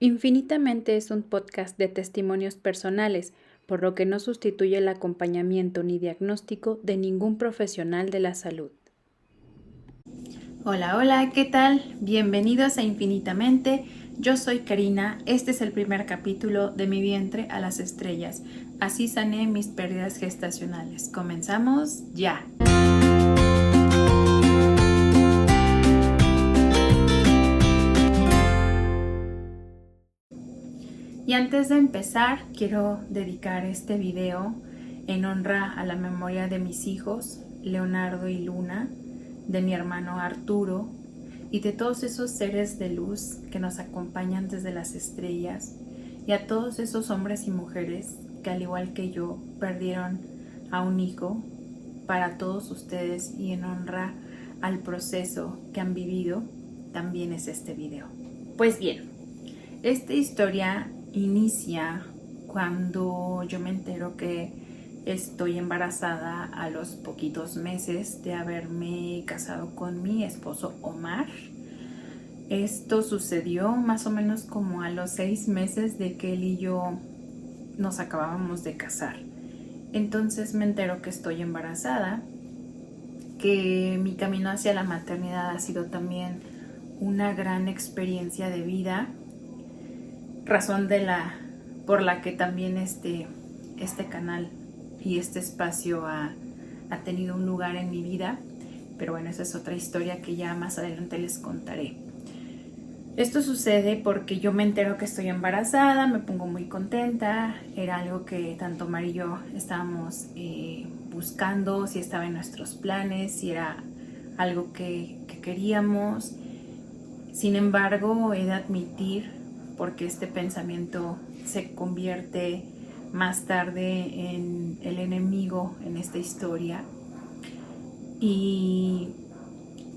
Infinitamente es un podcast de testimonios personales, por lo que no sustituye el acompañamiento ni diagnóstico de ningún profesional de la salud. Hola, hola, ¿qué tal? Bienvenidos a Infinitamente. Yo soy Karina. Este es el primer capítulo de Mi vientre a las estrellas. Así sané mis pérdidas gestacionales. Comenzamos ya. Y antes de empezar, quiero dedicar este video en honra a la memoria de mis hijos, Leonardo y Luna, de mi hermano Arturo y de todos esos seres de luz que nos acompañan desde las estrellas, y a todos esos hombres y mujeres que al igual que yo perdieron a un hijo. Para todos ustedes y en honra al proceso que han vivido, también es este video. Pues bien, esta historia inicia cuando yo me entero que estoy embarazada a los poquitos meses de haberme casado con mi esposo Omar. Esto sucedió más o menos como a los 6 meses de que él y yo nos acabábamos de casar. Entonces me entero que estoy embarazada, que mi camino hacia la maternidad ha sido también una gran experiencia de vida, razón por la que también este canal y este espacio ha tenido un lugar en mi vida. Pero bueno, esa es otra historia que ya más adelante les contaré. Esto sucede porque yo me entero que estoy embarazada, me pongo muy contenta. Era algo que tanto Mar y yo estábamos buscando, si estaba en nuestros planes, si era algo que queríamos. Sin embargo, he de admitir, porque este pensamiento se convierte más tarde en el enemigo en esta historia, y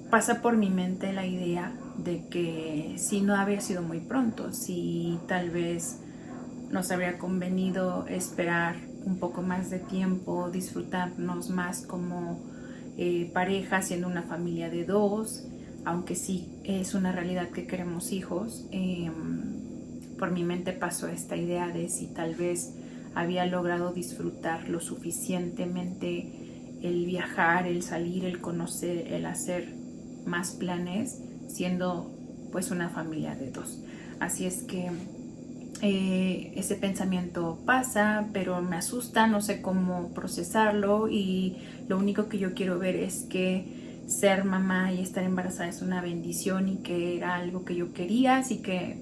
pasa por mi mente la idea de que si no había sido muy pronto, si tal vez nos habría convenido esperar un poco más de tiempo, disfrutarnos más como pareja, siendo una familia de dos, aunque sí es una realidad que queremos hijos. Por mi mente pasó esta idea de si tal vez había logrado disfrutar lo suficientemente el viajar, el salir, el conocer, el hacer más planes, siendo pues una familia de dos. Así es que ese pensamiento pasa, pero me asusta, no sé cómo procesarlo, y lo único que yo quiero ver es que ser mamá y estar embarazada es una bendición y que era algo que yo quería. Así que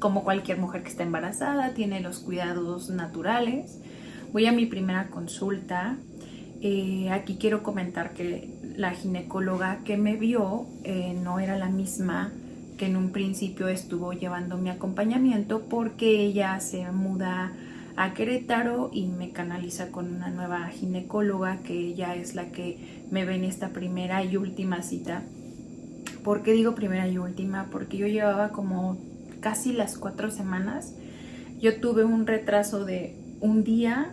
como cualquier mujer que está embarazada, tiene los cuidados naturales. Voy a mi primera consulta. Aquí quiero comentar que la ginecóloga que me vio no era la misma que en un principio estuvo llevando mi acompañamiento, porque ella se muda a Querétaro y me canaliza con una nueva ginecóloga, que ella es la que me ve en esta primera y última cita. ¿Por qué digo primera y última? Porque yo llevaba como casi las 4 semanas. Yo tuve un retraso de un día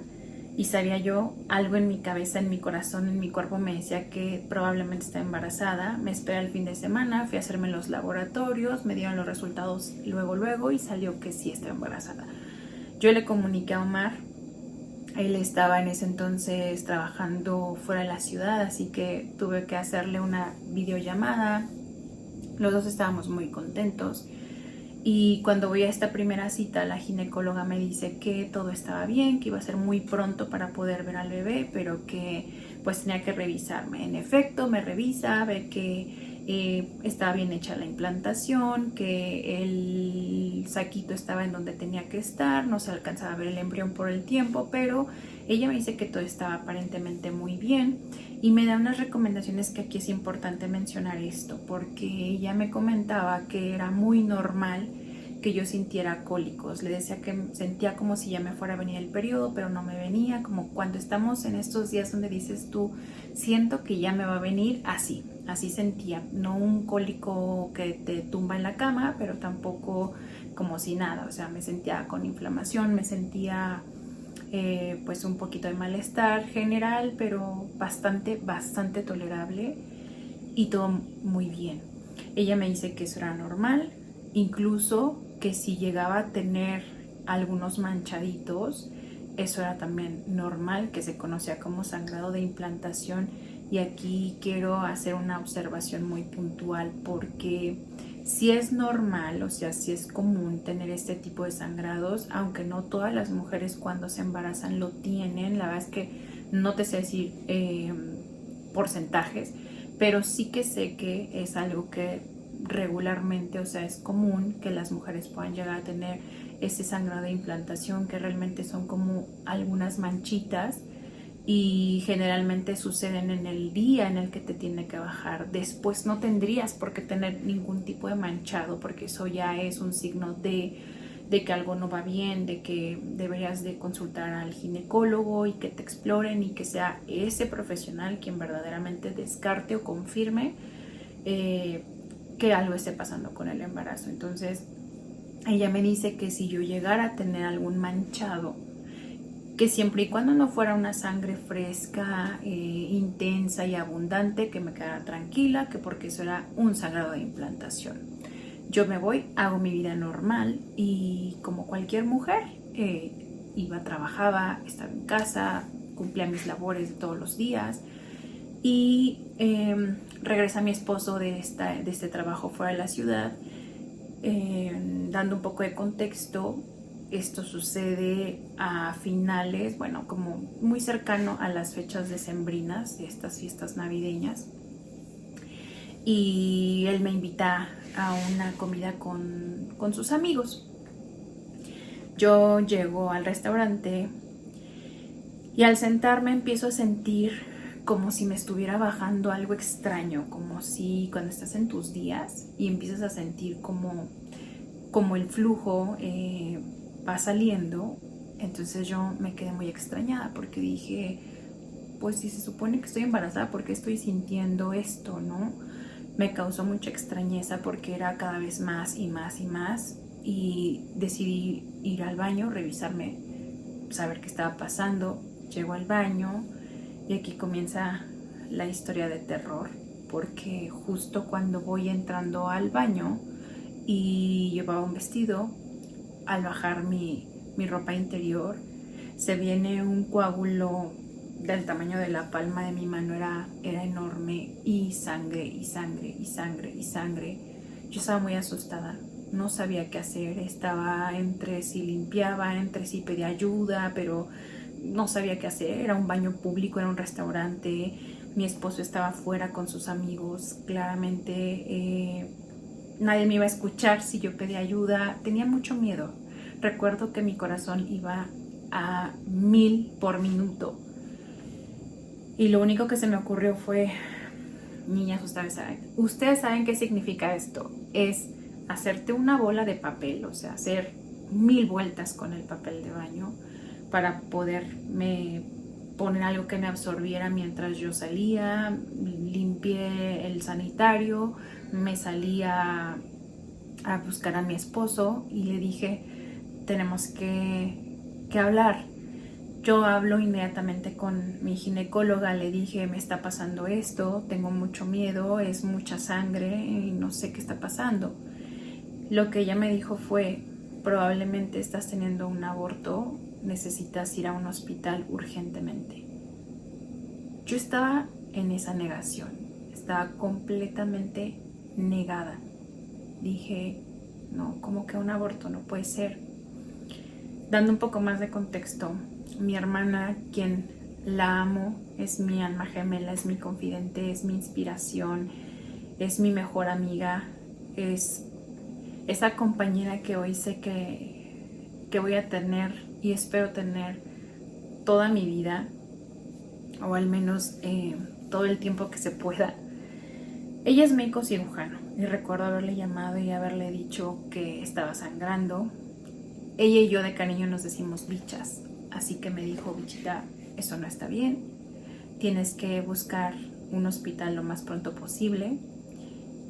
y sabía yo, algo en mi cabeza, en mi corazón, en mi cuerpo me decía que probablemente estaba embarazada. Me esperé el fin de semana, fui a hacerme los laboratorios, me dieron los resultados luego y salió que sí estaba embarazada. Yo le comuniqué a Omar. Él estaba en ese entonces trabajando fuera de la ciudad, así que tuve que hacerle una videollamada. Los dos estábamos muy contentos. Y cuando voy a esta primera cita, la ginecóloga me dice que todo estaba bien, que iba a ser muy pronto para poder ver al bebé, pero que pues tenía que revisarme. En efecto, me revisa, ve que estaba bien hecha la implantación, que el saquito estaba en donde tenía que estar, no se alcanzaba a ver el embrión por el tiempo, pero ella me dice que todo estaba aparentemente muy bien, y me da unas recomendaciones que aquí es importante mencionar esto, porque ella me comentaba que era muy normal que yo sintiera cólicos. Le decía que sentía como si ya me fuera a venir el periodo, pero no me venía, como cuando estamos en estos días donde dices tú, siento que ya me va a venir, así sentía. No un cólico que te tumba en la cama, pero tampoco como si nada. O sea, me sentía con inflamación, me sentía pues un poquito de malestar general, pero bastante tolerable, y todo muy bien. Ella me dice que eso era normal. Incluso que si llegaba a tener algunos manchaditos, eso era también normal, que se conocía como sangrado de implantación. Y aquí quiero hacer una observación muy puntual, porque sí es normal, o sea, sí es común tener este tipo de sangrados, aunque no todas las mujeres cuando se embarazan lo tienen. La verdad es que no te sé decir porcentajes, pero sí que sé que es algo que regularmente, o sea, es común que las mujeres puedan llegar a tener ese sangrado de implantación, que realmente son como algunas manchitas y generalmente suceden en el día en el que te tiene que bajar. Después no tendrías por qué tener ningún tipo de manchado, porque eso ya es un signo de que algo no va bien, de que deberías de consultar al ginecólogo y que te exploren y que sea ese profesional quien verdaderamente descarte o confirme que algo esté pasando con el embarazo. Entonces ella me dice que si yo llegara a tener algún manchado, que siempre y cuando no fuera una sangre fresca, intensa y abundante, que me quedara tranquila, que porque eso era un sangrado de implantación. Yo me voy, hago mi vida normal y como cualquier mujer, iba, trabajaba, estaba en casa, cumplía mis labores de todos los días y regresa mi esposo de este trabajo fuera de la ciudad. Dando un poco de contexto, esto sucede a finales, bueno, como muy cercano a las fechas decembrinas de estas fiestas navideñas. Y él me invita a una comida con sus amigos. Yo llego al restaurante y al sentarme empiezo a sentir como si me estuviera bajando algo extraño, como si cuando estás en tus días y empiezas a sentir como el flujo va saliendo. Entonces yo me quedé muy extrañada porque dije, pues si se supone que estoy embarazada, ¿por qué estoy sintiendo esto, no? Me causó mucha extrañeza porque era cada vez más y más y más, y decidí ir al baño, revisarme, saber qué estaba pasando. Llego al baño y aquí comienza la historia de terror, porque justo cuando voy entrando al baño y llevaba un vestido, al bajar mi ropa interior se viene un coágulo del tamaño de la palma de mi mano, era enorme, y sangre y sangre y sangre y sangre. Yo estaba muy asustada, no sabía qué hacer, estaba entre si limpiaba, entre si pedía ayuda, pero no sabía qué hacer. Era un baño público, era un restaurante, mi esposo estaba afuera con sus amigos, claramente nadie me iba a escuchar si yo pedía ayuda. Tenía mucho miedo. Recuerdo que mi corazón iba a 1000 por minuto. Y lo único que se me ocurrió fue, niñas, ustedes saben qué significa esto. Es hacerte una bola de papel, o sea, hacer 1000 vueltas con el papel de baño para poderme poner algo que me absorbiera mientras yo salía. Limpié el sanitario, me salía a buscar a mi esposo y le dije, tenemos que hablar. Yo hablo inmediatamente con mi ginecóloga, le dije, me está pasando esto, tengo mucho miedo, es mucha sangre y no sé qué está pasando. Lo que ella me dijo fue, probablemente estás teniendo un aborto, necesitas ir a un hospital urgentemente. Yo estaba en esa negación, estaba completamente negada. Dije, no, como que un aborto no puede ser. Dando un poco más de contexto, mi hermana, quien la amo, es mi alma gemela, es mi confidente, es mi inspiración, es mi mejor amiga, es esa compañera que hoy sé que voy a tener y espero tener toda mi vida, o al menos todo el tiempo que se pueda. Ella es médico cirujano y recuerdo haberle llamado y haberle dicho que estaba sangrando. Ella y yo de cariño nos decimos bichas, así que me dijo, bichita, eso no está bien, tienes que buscar un hospital lo más pronto posible.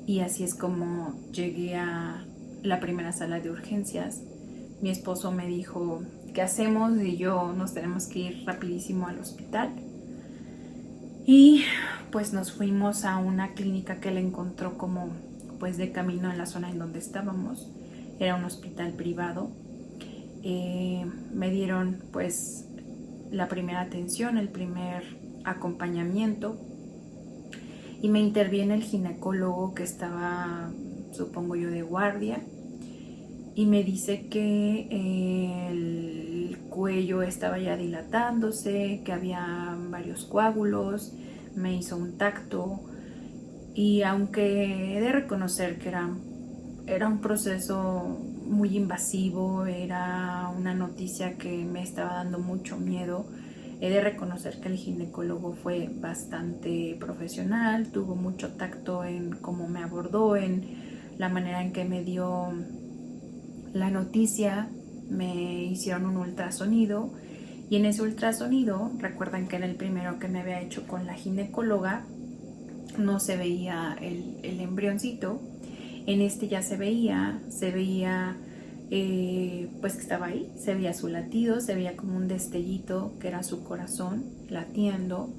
Y así es como llegué a la primera sala de urgencias. Mi esposo me dijo, ¿qué hacemos? Y yo, nos tenemos que ir rapidísimo al hospital. Y pues nos fuimos a una clínica que él encontró como pues de camino en la zona en donde estábamos. era un hospital privado. Me dieron pues la primera atención, el primer acompañamiento, y me interviene el ginecólogo que estaba, supongo yo, de guardia, y me dice que el cuello estaba ya dilatándose, que había varios coágulos. Me hizo un tacto, y aunque he de reconocer que era un proceso muy invasivo, era una noticia que me estaba dando mucho miedo, he de reconocer que el ginecólogo fue bastante profesional, tuvo mucho tacto en cómo me abordó, en la manera en que me dio la noticia. Me hicieron un ultrasonido, y en ese ultrasonido, recuerdan que era el primero que me había hecho con la ginecóloga, no se veía el embrioncito. En este ya se veía pues que estaba ahí, se veía su latido, se veía como un destellito que era su corazón latiendo,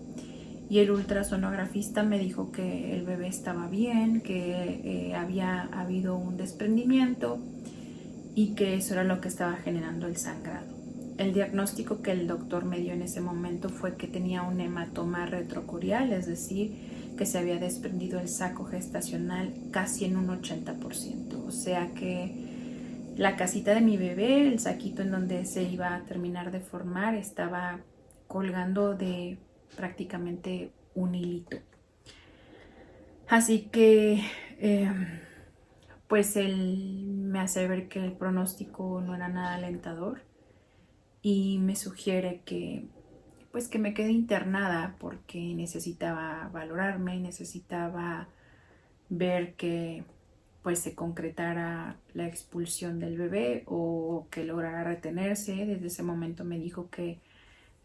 y el ultrasonografista me dijo que el bebé estaba bien, que había habido un desprendimiento y que eso era lo que estaba generando el sangrado. El diagnóstico que el doctor me dio en ese momento fue que tenía un hematoma retrocorial, es decir, que se había desprendido el saco gestacional casi en un 80%. O sea que la casita de mi bebé, el saquito en donde se iba a terminar de formar, estaba colgando de prácticamente un hilito. Así que pues él me hace ver que el pronóstico no era nada alentador, y me sugiere que pues que me quede internada porque necesitaba valorarme, necesitaba ver que pues se concretara la expulsión del bebé o que lograra retenerse. Desde ese momento me dijo que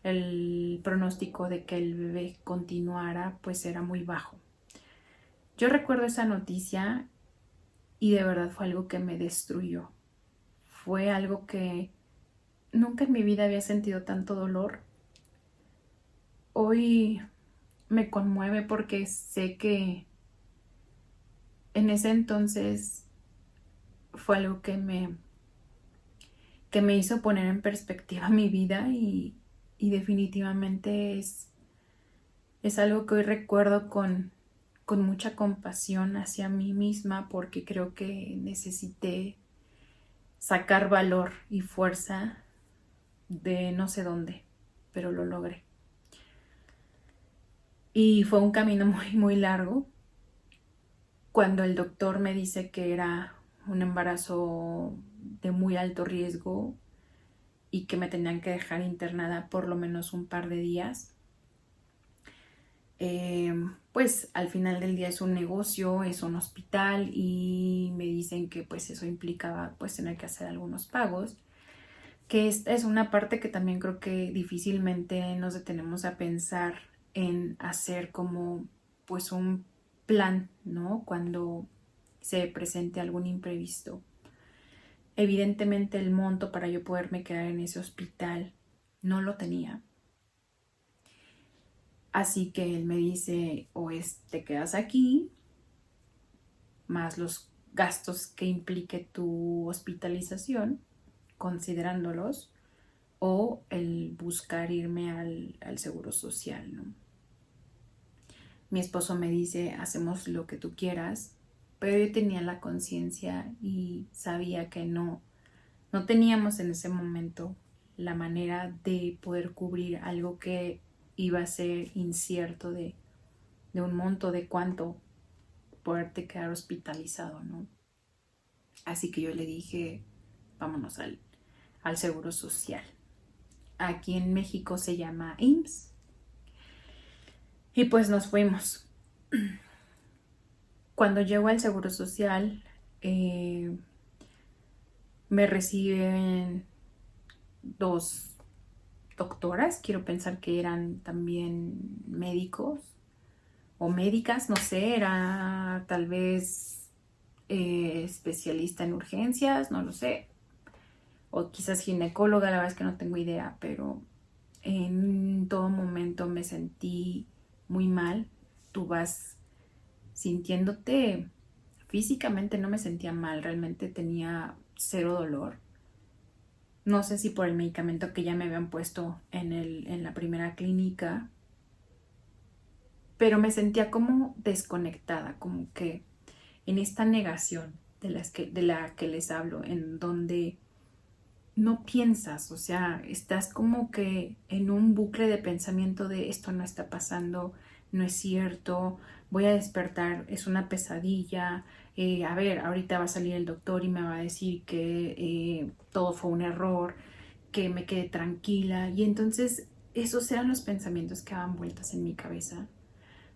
el pronóstico de que el bebé continuara pues era muy bajo. Yo recuerdo esa noticia y de verdad fue algo que me destruyó. Fue algo que nunca en mi vida había sentido tanto dolor. Hoy me conmueve porque sé que en ese entonces fue algo que me hizo poner en perspectiva mi vida, y definitivamente es algo que hoy recuerdo con mucha compasión hacia mí misma, porque creo que necesité sacar valor y fuerza de no sé dónde, pero lo logré. Y fue un camino muy, muy largo. Cuando el doctor me dice que era un embarazo de muy alto riesgo y que me tenían que dejar internada por lo menos un par de días, pues al final del día es un negocio, es un hospital, y me dicen que pues eso implicaba pues tener que hacer algunos pagos, que esta es una parte que también creo que difícilmente nos detenemos a pensar en hacer como pues un plan, ¿no? Cuando se presente algún imprevisto. Evidentemente el monto para yo poderme quedar en ese hospital no lo tenía. Así que él me dice, o te quedas aquí, más los gastos que implique tu hospitalización, considerándolos, o el buscar irme al seguro social, ¿no? Mi esposo me dice, hacemos lo que tú quieras, pero yo tenía la conciencia y sabía que no teníamos en ese momento la manera de poder cubrir algo que iba a ser incierto de un monto de cuánto poderte quedar hospitalizado, ¿no? Así que yo le dije, vámonos al seguro social. Aquí en México se llama IMSS. Y pues nos fuimos. Cuando llego al seguro social, me reciben dos doctoras, quiero pensar que eran también médicos o médicas, no sé, era tal vez especialista en urgencias, no lo sé, o quizás ginecóloga, la verdad es que no tengo idea, pero en todo momento me sentí muy mal. Tú vas sintiéndote físicamente, no me sentía mal, realmente tenía cero dolor. No sé si por el medicamento que ya me habían puesto en la primera clínica, pero me sentía como desconectada, como que en esta negación de la que les hablo, en donde no piensas, o sea, estás como que en un bucle de pensamiento de esto no está pasando, no es cierto, voy a despertar, es una pesadilla, a ver, ahorita va a salir el doctor y me va a decir que todo fue un error, que me quede tranquila, y entonces esos eran los pensamientos que daban vueltas en mi cabeza.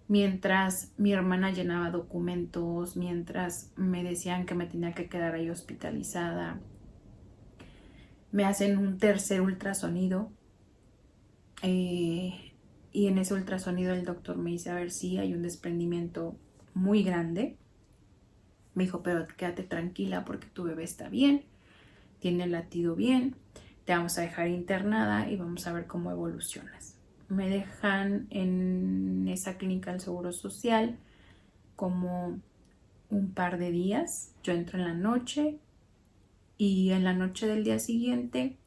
Mientras mi hermana llenaba documentos, mientras me decían que me tenía que quedar ahí hospitalizada, me hacen un tercer ultrasonido y en ese ultrasonido el doctor me dice, a ver si hay un desprendimiento muy grande. Me dijo, pero quédate tranquila porque tu bebé está bien, tiene el latido bien, te vamos a dejar internada y vamos a ver cómo evolucionas. Me dejan en esa clínica del Seguro Social como un par de días. Yo entro en la noche y en la noche del día siguiente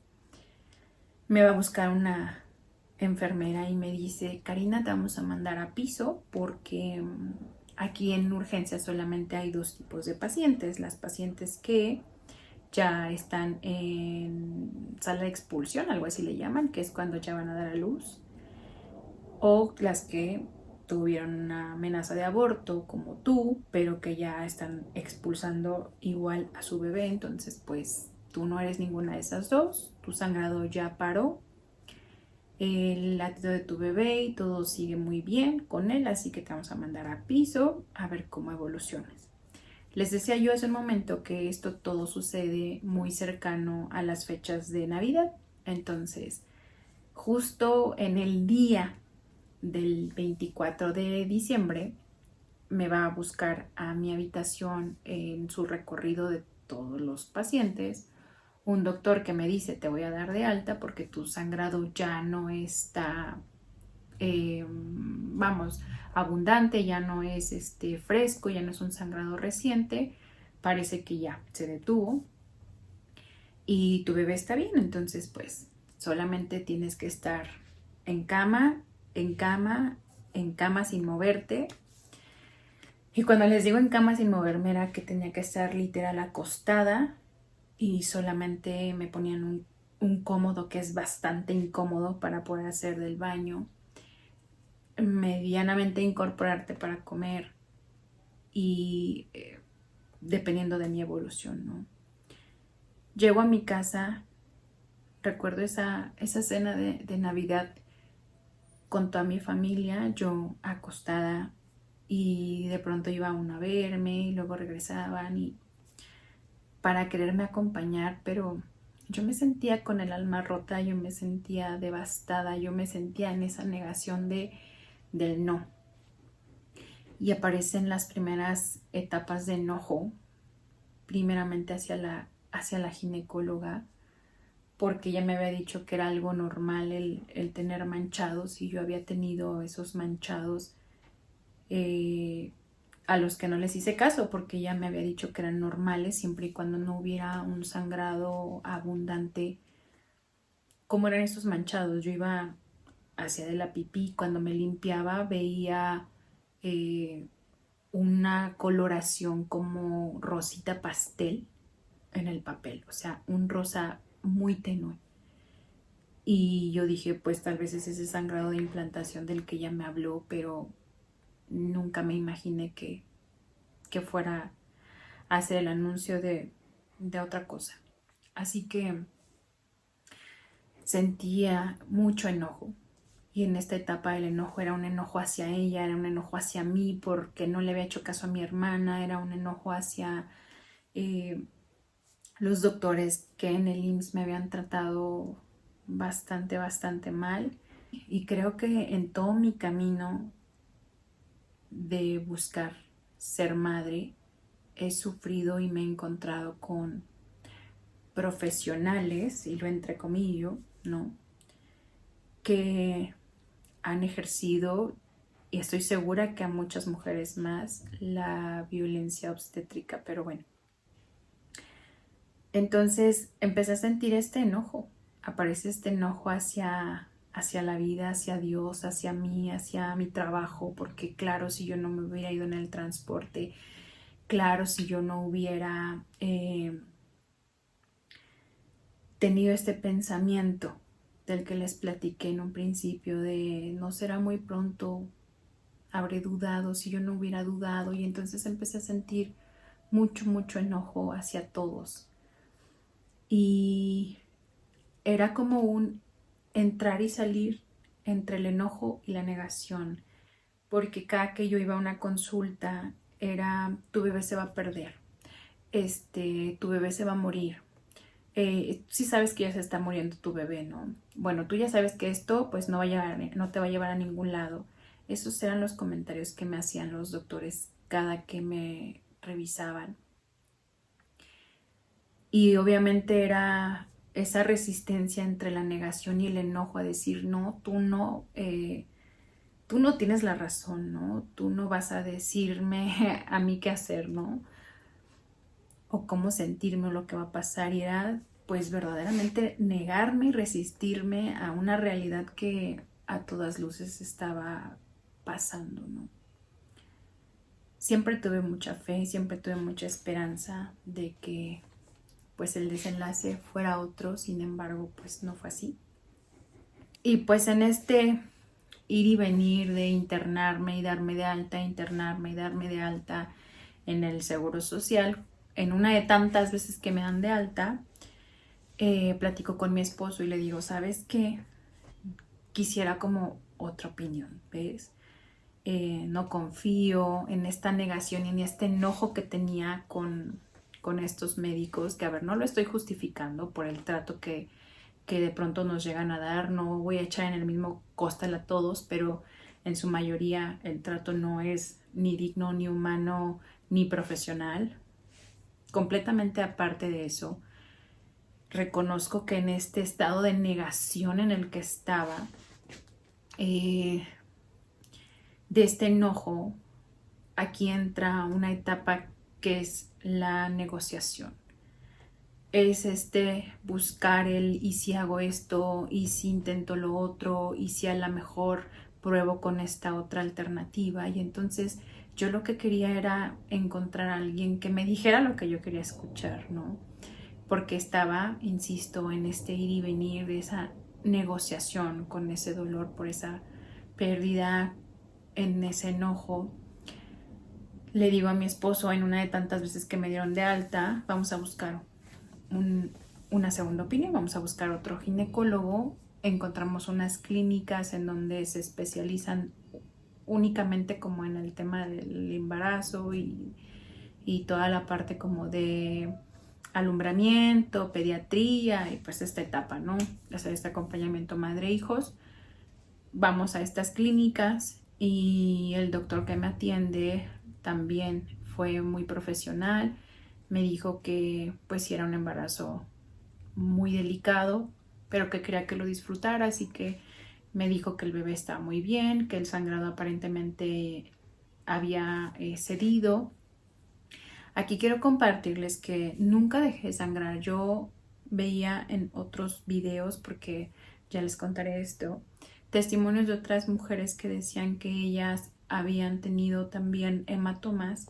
me va a buscar una enfermera y me dice, Karina, te vamos a mandar a piso porque aquí en urgencia solamente hay dos tipos de pacientes. Las pacientes que ya están en sala de expulsión, algo así le llaman, que es cuando ya van a dar a luz, o las que tuvieron una amenaza de aborto como tú, pero que ya están expulsando igual a su bebé. Entonces pues tú no eres ninguna de esas dos, tu sangrado ya paró, el latido de tu bebé y todo sigue muy bien con él, así que te vamos a mandar a piso a ver cómo evolucionas. Les decía yo hace un momento que esto todo sucede muy cercano a las fechas de Navidad, entonces justo en el día del 24 de diciembre me va a buscar a mi habitación en su recorrido de todos los pacientes un doctor que me dice te voy a dar de alta porque tu sangrado ya no está, vamos, abundante, ya no es fresco, ya no es un sangrado reciente, parece que ya se detuvo y tu bebé está bien, entonces pues solamente tienes que estar en cama, en cama, en cama sin moverte. Y cuando les digo en cama sin moverme era que tenía que estar literal acostada y solamente me ponían un cómodo que es bastante incómodo para poder hacer del baño, medianamente incorporarte para comer y dependiendo de mi evolución, ¿no? Llego a mi casa, recuerdo esa cena de Navidad con toda mi familia, yo acostada y de pronto iba uno a verme y luego regresaban y para quererme acompañar, pero yo me sentía con el alma rota, yo me sentía devastada, yo me sentía en esa negación del no. Y aparecen las primeras etapas de enojo, primeramente hacia la ginecóloga, porque ella me había dicho que era algo normal el tener manchados y yo había tenido esos manchados a los que no les hice caso porque ella me había dicho que eran normales siempre y cuando no hubiera un sangrado abundante. ¿Cómo eran esos manchados? Yo iba hacia de la pipí, cuando me limpiaba veía eh, una coloración como rosita pastel en el papel, o sea, un rosa muy tenue. Y yo dije, pues tal vez es ese sangrado de implantación del que ella me habló, pero nunca me imaginé que fuera a hacer el anuncio de otra cosa. Así que sentía mucho enojo. Y en esta etapa el enojo era un enojo hacia ella, era un enojo hacia mí porque no le había hecho caso a mi hermana, era un enojo hacia los doctores que en el IMSS me habían tratado bastante mal. Y creo que en todo mi camino de buscar ser madre, he sufrido y me he encontrado con profesionales, y lo entrecomillo, ¿no? Que han ejercido, y estoy segura que a muchas mujeres más, la violencia obstétrica, pero bueno. Entonces empecé a sentir este enojo, aparece este enojo hacia la vida, hacia Dios, hacia mí, hacia mi trabajo, porque claro, si yo no me hubiera ido en el transporte, claro, si yo no hubiera tenido este pensamiento del que les platiqué en un principio, de no será muy pronto, habré dudado, si yo no hubiera dudado, y entonces empecé a sentir mucho enojo hacia todos. Y era como un entrar y salir entre el enojo y la negación, porque cada que yo iba a una consulta era: tu bebé se va a perder, tu bebé se va a morir, sí sabes que ya se está muriendo tu bebé, ¿no? Bueno, tú ya sabes que esto pues no te va a llevar a ningún lado. Esos eran los comentarios que me hacían los doctores cada que me revisaban. Y obviamente era esa resistencia entre la negación y el enojo a decir: no, tú no tienes la razón, ¿no? Tú no vas a decirme a mí qué hacer, ¿no? O cómo sentirme o lo que va a pasar. Y era pues verdaderamente negarme y resistirme a una realidad que a todas luces estaba pasando, ¿no? Siempre tuve mucha fe y siempre tuve mucha esperanza de que pues el desenlace fuera otro, sin embargo pues no fue así. Y pues en este ir y venir de internarme y darme de alta, internarme y darme de alta en el Seguro Social, en una de tantas veces que me dan de alta, platico con mi esposo y le digo: ¿sabes qué? Quisiera como otra opinión, ¿ves? No confío en esta negación y en este enojo que tenía con estos médicos, que a ver, no lo estoy justificando por el trato que de pronto nos llegan a dar, no voy a echar en el mismo costal a todos, pero en su mayoría el trato no es ni digno, ni humano, ni profesional. Completamente aparte de eso, reconozco que en este estado de negación en el que estaba, de este enojo, aquí entra una etapa que es la negociación. Es buscar el: y si hago esto, y si intento lo otro, y si a lo mejor pruebo con esta otra alternativa. Y entonces yo lo que quería era encontrar a alguien que me dijera lo que yo quería escuchar, ¿no? Porque estaba, insisto, en este ir y venir de esa negociación con ese dolor por esa pérdida, en ese enojo. Le digo a mi esposo, en una de tantas veces que me dieron de alta: vamos a buscar una segunda opinión, vamos a buscar otro ginecólogo. Encontramos unas clínicas en donde se especializan únicamente como en el tema del embarazo y toda la parte como de alumbramiento, pediatría y pues esta etapa, ¿no? Hacer este acompañamiento madre-hijos. Vamos a estas clínicas y el doctor que me atiende también fue muy profesional. Me dijo que pues sí era un embarazo muy delicado, pero que quería que lo disfrutara, así que me dijo que el bebé estaba muy bien, que el sangrado aparentemente había cedido. Aquí quiero compartirles que nunca dejé de sangrar. Yo veía en otros videos, porque ya les contaré esto, testimonios de otras mujeres que decían que ellas habían tenido también hematomas,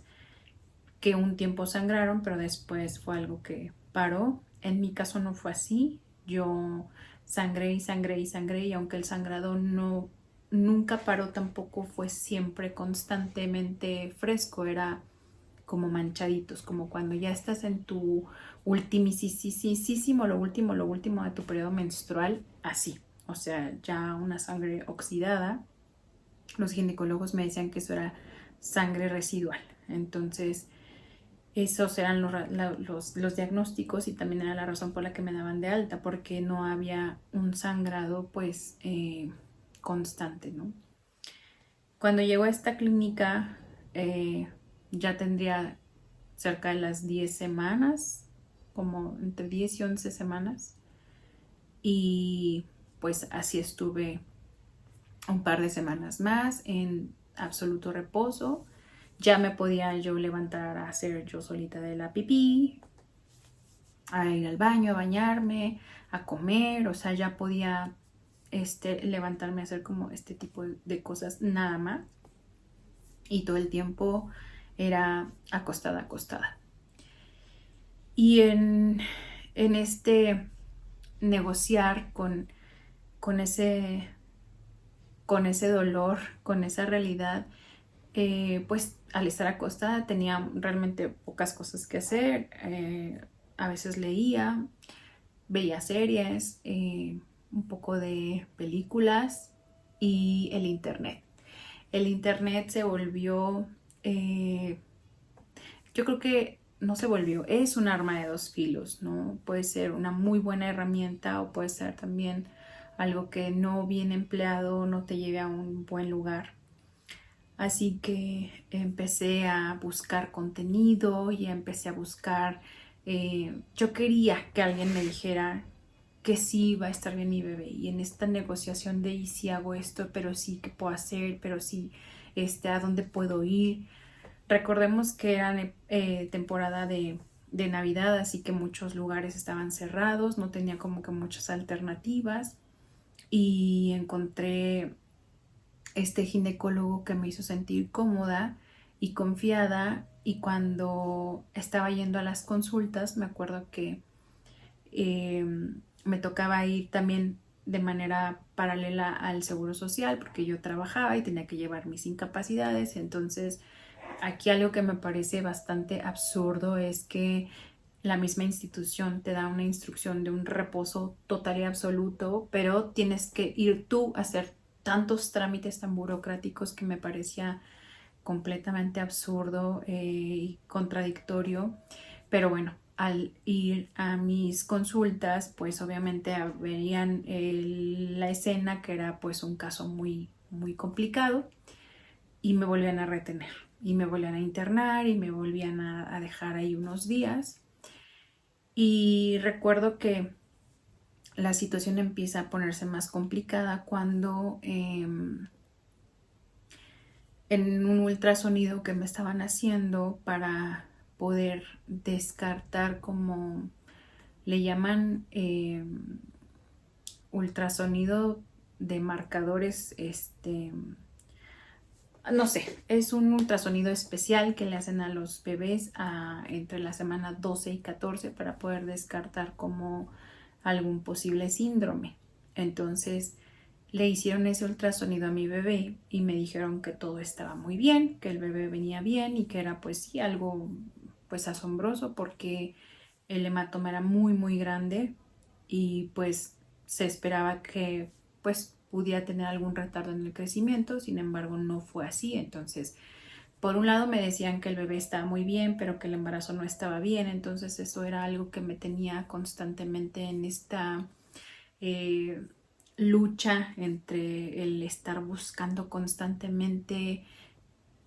que un tiempo sangraron, pero después fue algo que paró. En mi caso no fue así. Yo sangré y sangré y sangré, y aunque el sangrado nunca paró, tampoco fue siempre constantemente fresco. Era como manchaditos, como cuando ya estás en tu ultimisísimo, lo último de tu periodo menstrual, así. O sea, ya una sangre oxidada. Los ginecólogos me decían que eso era sangre residual. Entonces, esos eran los diagnósticos, y también era la razón por la que me daban de alta, porque no había un sangrado pues constante, ¿no? Cuando llegó a esta clínica, ya tendría cerca de las 10 semanas, como entre 10 y 11 semanas, y pues así estuve un par de semanas más en absoluto reposo. Ya me podía yo levantar a hacer yo solita de la pipí, a ir al baño, a bañarme, a comer, o sea, ya podía levantarme a hacer como este tipo de cosas nada más. Y todo el tiempo era acostada, acostada. Y en este negociar con ese, con ese dolor, con esa realidad, pues al estar acostada tenía realmente pocas cosas que hacer. A veces leía, veía series, un poco de películas y el internet. El internet se volvió, yo creo que no se volvió, es un arma de dos filos, ¿no? Puede ser una muy buena herramienta o puede ser también algo que no bien empleado no te lleve a un buen lugar. Así que empecé a buscar contenido y empecé a buscar, yo quería que alguien me dijera que sí va a estar bien mi bebé y en esta negociación de y si hago esto, pero sí, ¿qué puedo hacer? Pero sí, a dónde puedo ir. Recordemos que era temporada de Navidad, así que muchos lugares estaban cerrados, no tenía como que muchas alternativas y encontré este ginecólogo que me hizo sentir cómoda y confiada, y cuando estaba yendo a las consultas me acuerdo que eh, me tocaba ir también de manera paralela al seguro social porque yo trabajaba y tenía que llevar mis incapacidades. Entonces aquí algo que me parece bastante absurdo es que la misma institución te da una instrucción de un reposo total y absoluto, pero tienes que ir tú a hacer tantos trámites tan burocráticos que me parecía completamente absurdo y contradictorio. Pero bueno, al ir a mis consultas, pues obviamente verían la escena que era pues un caso muy, muy complicado y me volvían a retener y me volvían a internar y me volvían a dejar ahí unos días. Y recuerdo que la situación empieza a ponerse más complicada cuando en un ultrasonido que me estaban haciendo para poder descartar, como le llaman, ultrasonido de marcadores, no sé, es un ultrasonido especial que le hacen a los bebés entre la semana 12 y 14 para poder descartar como algún posible síndrome. Entonces le hicieron ese ultrasonido a mi bebé y me dijeron que todo estaba muy bien, que el bebé venía bien y que era pues sí algo pues asombroso porque el hematoma era muy muy grande y pues se esperaba que pues pudiera tener algún retardo en el crecimiento. Sin embargo no fue así. Entonces por un lado me decían que el bebé estaba muy bien pero que el embarazo no estaba bien. Entonces eso era algo que me tenía constantemente en esta eh, lucha entre el estar buscando constantemente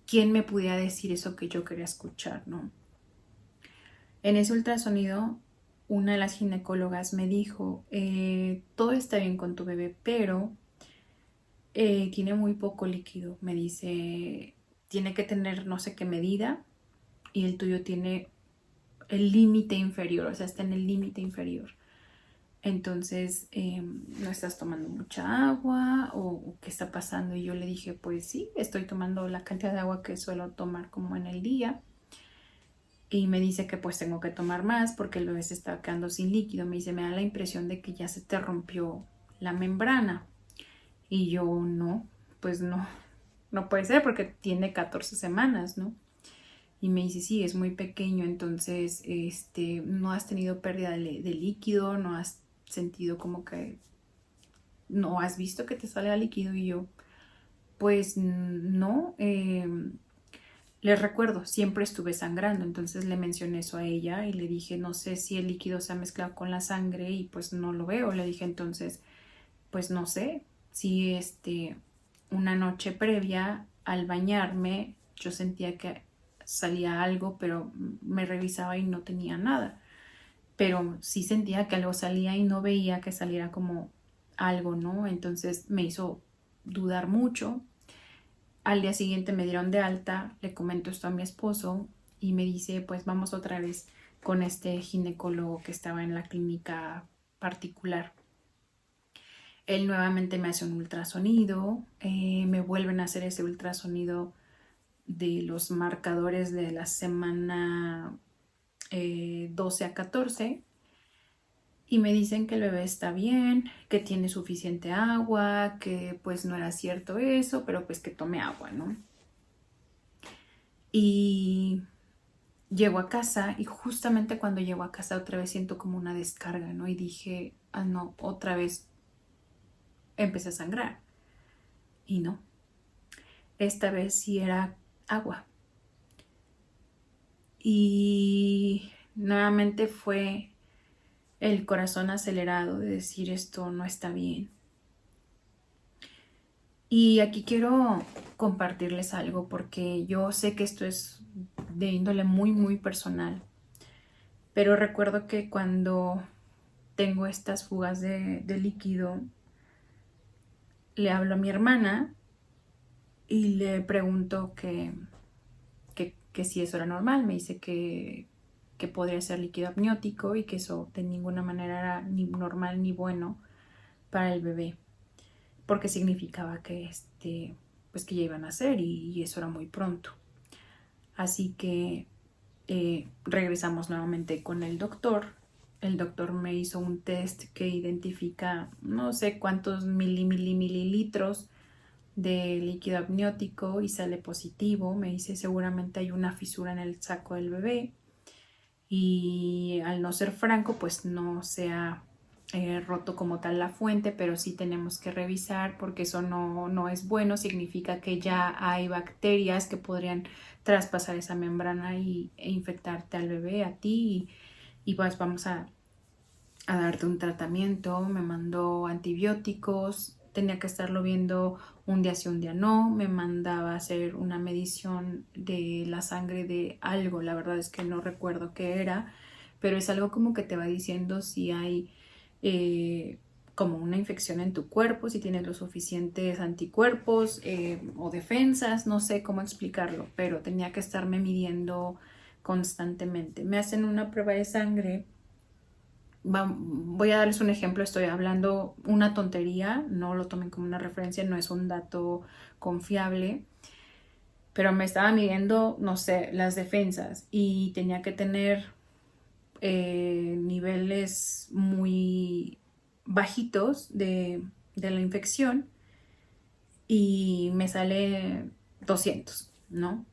quién me pudiera decir eso que yo quería escuchar, ¿no? En ese ultrasonido, una de las ginecólogas me dijo, todo está bien con tu bebé, pero tiene muy poco líquido. Me dice, tiene que tener no sé qué medida y el tuyo tiene el límite inferior, o sea, está en el límite inferior. Entonces, no estás tomando mucha agua o qué está pasando. Y yo le dije, pues sí, estoy tomando la cantidad de agua que suelo tomar como en el día. Y me dice que pues tengo que tomar más porque el bebé se está quedando sin líquido. Me dice, me da la impresión de que ya se te rompió la membrana. Y yo no, pues no, no puede ser porque tiene 14 semanas, ¿no? Y me dice, sí, es muy pequeño, entonces, no has tenido pérdida de líquido, no has sentido como que, no has visto que te sale líquido. Y yo, pues no, les recuerdo, siempre estuve sangrando. Entonces le mencioné eso a ella y le dije, no sé si el líquido se ha mezclado con la sangre y pues no lo veo. Le dije, entonces, pues no sé si una noche previa al bañarme yo sentía que salía algo, pero me revisaba y no tenía nada. Pero sí sentía que algo salía y no veía que saliera como algo, ¿no? Entonces me hizo dudar mucho. Al día siguiente me dieron de alta, le comento esto a mi esposo y me dice, pues vamos otra vez con este ginecólogo que estaba en la clínica particular. Él nuevamente me hace un ultrasonido, me vuelven a hacer ese ultrasonido de los marcadores de la semana 12 a 14 y me dicen que el bebé está bien, que tiene suficiente agua, que pues no era cierto eso, pero pues que tome agua, ¿no? Y llego a casa y justamente cuando llego a casa otra vez siento como una descarga, ¿no? Y dije, ah, no, otra vez empecé a sangrar. Y no, esta vez sí era agua. Y nuevamente fue el corazón acelerado de decir esto no está bien. Y aquí quiero compartirles algo porque yo sé que esto es de índole muy, muy personal. Pero recuerdo que cuando tengo estas fugas de líquido, le hablo a mi hermana y le pregunto que si eso era normal. Me dice que podría ser líquido amniótico y que eso de ninguna manera era ni normal ni bueno para el bebé, porque significaba que pues que ya iban a nacer y eso era muy pronto. Así que regresamos nuevamente con el doctor. El doctor me hizo un test que identifica no sé cuántos mililitros de líquido amniótico y sale positivo. Me dice seguramente hay una fisura en el saco del bebé y al no ser franco pues no se ha roto como tal la fuente, pero sí tenemos que revisar porque eso no es bueno, significa que ya hay bacterias que podrían traspasar esa membrana e infectarte al bebé, a ti y pues vamos a darte un tratamiento. Me mandó antibióticos, tenía que estarlo viendo un día sí, un día no, me mandaba a hacer una medición de la sangre de algo, la verdad es que no recuerdo qué era, pero es algo como que te va diciendo si hay como una infección en tu cuerpo, si tienes los suficientes anticuerpos o defensas, no sé cómo explicarlo, pero tenía que estarme midiendo constantemente. Me hacen una prueba de sangre. Voy a darles un ejemplo, estoy hablando una tontería, no lo tomen como una referencia, no es un dato confiable, pero me estaba midiendo, no sé, las defensas y tenía que tener niveles muy bajitos de la infección y me sale 200, ¿no?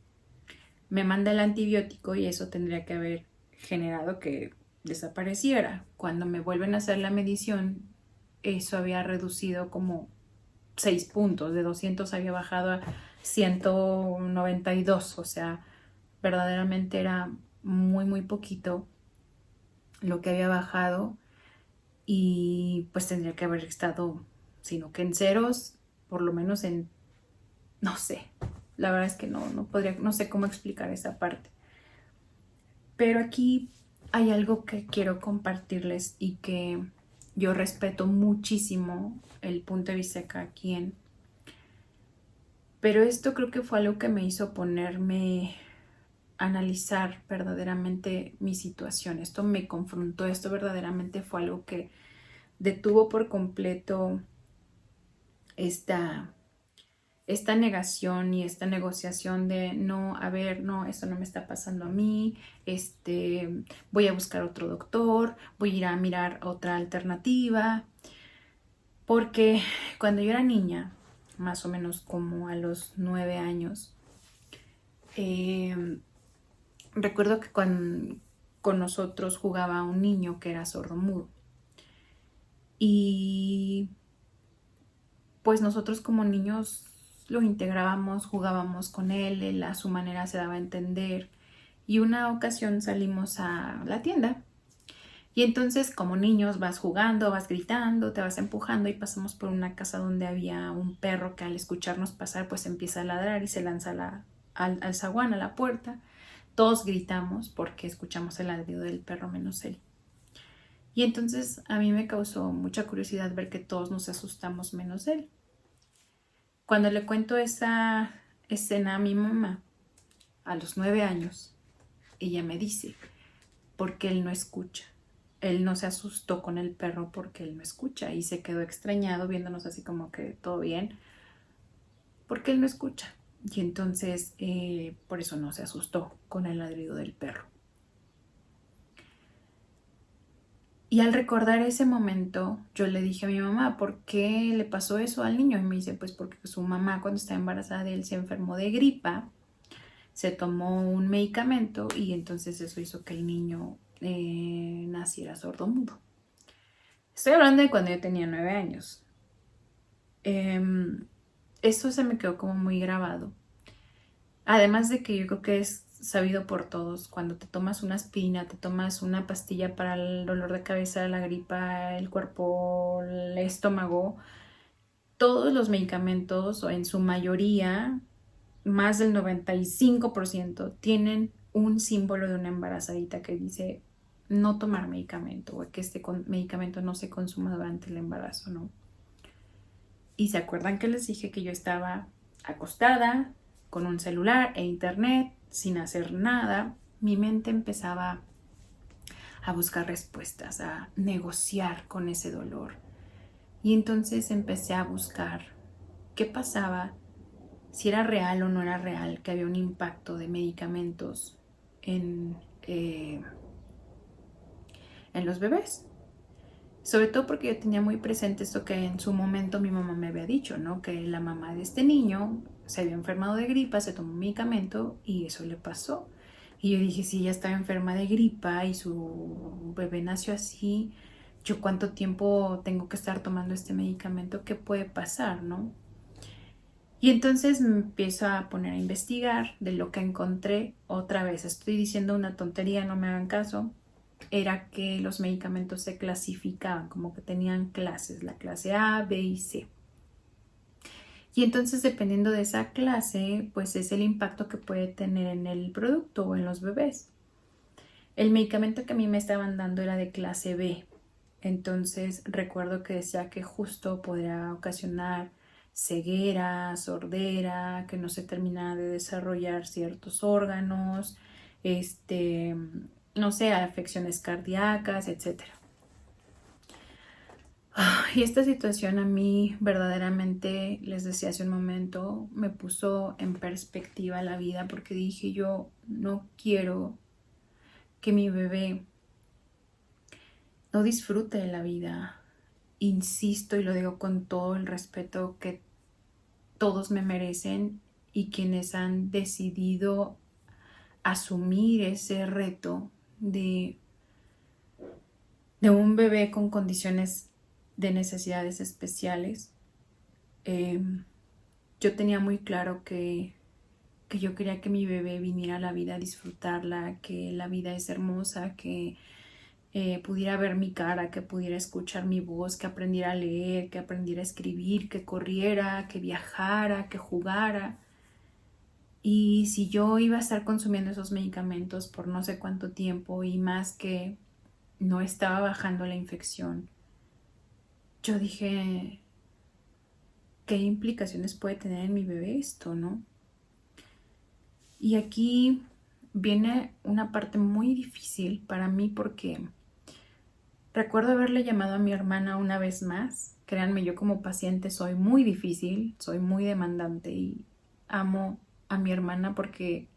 Me manda el antibiótico y eso tendría que haber generado que desapareciera. Cuando me vuelven a hacer la medición, eso había reducido como 6 puntos, de 200 había bajado a 192, o sea, verdaderamente era muy, muy poquito lo que había bajado y pues tendría que haber estado, sino que en ceros, por lo menos en, no sé, la verdad es que no podría, no sé cómo explicar esa parte. Pero aquí hay algo que quiero compartirles y que yo respeto muchísimo el punto de vista de cada quien. Pero esto creo que fue algo que me hizo ponerme a analizar verdaderamente mi situación. Esto me confrontó, esto verdaderamente fue algo que detuvo por completo esta negación y esta negociación de no, a ver, no, esto no me está pasando a mí, voy a buscar otro doctor, voy a ir a mirar otra alternativa, porque cuando yo era niña, más o menos como a los 9 años, recuerdo que con nosotros jugaba un niño que era sordomudo y pues nosotros como niños lo integrábamos, jugábamos con él a su manera se daba a entender. Y una ocasión salimos a la tienda. Y entonces como niños vas jugando, vas gritando, te vas empujando y pasamos por una casa donde había un perro que al escucharnos pasar pues empieza a ladrar y se lanza al zaguán, a la puerta. Todos gritamos porque escuchamos el ladrido del perro menos él. Y entonces a mí me causó mucha curiosidad ver que todos nos asustamos menos él. Cuando le cuento esa escena a mi mamá, a los 9 años, ella me dice, porque él no escucha. Él no se asustó con el perro porque él no escucha y se quedó extrañado viéndonos así como que todo bien, porque él no escucha. Y entonces por eso no se asustó con el ladrido del perro. Y al recordar ese momento, yo le dije a mi mamá, ¿por qué le pasó eso al niño? Y me dice, pues porque su mamá cuando estaba embarazada de él se enfermó de gripa, se tomó un medicamento y entonces eso hizo que el niño naciera sordomudo. Estoy hablando de cuando yo tenía 9 años. Eso se me quedó como muy grabado. Además de que yo creo que es sabido por todos, cuando te tomas una aspirina, te tomas una pastilla para el dolor de cabeza, la gripa, el cuerpo, el estómago, todos los medicamentos, o en su mayoría, más del 95%, tienen un símbolo de una embarazadita que dice no tomar medicamento o que este medicamento no se consuma durante el embarazo, ¿no? Y se acuerdan que les dije que yo estaba acostada con un celular e internet sin hacer nada. Mi mente empezaba a buscar respuestas, a negociar con ese dolor. Y entonces empecé a buscar qué pasaba, si era real o no era real, que había un impacto de medicamentos en los bebés. Sobre todo porque yo tenía muy presente esto que en su momento mi mamá me había dicho, ¿no? Que la mamá de este niño se había enfermado de gripa, se tomó un medicamento y eso le pasó. Y yo dije, si ella estaba enferma de gripa y su bebé nació así, ¿yo cuánto tiempo tengo que estar tomando este medicamento? ¿Qué puede pasar, no? Y entonces me empiezo a poner a investigar de lo que encontré. Otra vez, estoy diciendo una tontería, no me hagan caso. Era que los medicamentos se clasificaban, como que tenían clases, la clase A, B y C. Y entonces, dependiendo de esa clase, pues es el impacto que puede tener en el producto o en los bebés. El medicamento que a mí me estaban dando era de clase B. Entonces, recuerdo que decía que justo podría ocasionar ceguera, sordera, que no se terminara de desarrollar ciertos órganos, no sé, afecciones cardíacas, etcétera. Y esta situación a mí verdaderamente, les decía hace un momento, me puso en perspectiva la vida porque dije yo no quiero que mi bebé no disfrute de la vida. Insisto y lo digo con todo el respeto que todos me merecen y quienes han decidido asumir ese reto de un bebé con condiciones de necesidades especiales. Yo tenía muy claro que yo quería que mi bebé viniera a la vida a disfrutarla, que la vida es hermosa, que pudiera ver mi cara, que pudiera escuchar mi voz, que aprendiera a leer, que aprendiera a escribir, que corriera, que viajara, que jugara. Y si yo iba a estar consumiendo esos medicamentos por no sé cuánto tiempo y más que no estaba bajando la infección, yo dije, ¿qué implicaciones puede tener en mi bebé esto, no? Y aquí viene una parte muy difícil para mí porque recuerdo haberle llamado a mi hermana una vez más. Créanme, yo como paciente soy muy difícil, soy muy demandante y amo a mi hermana porque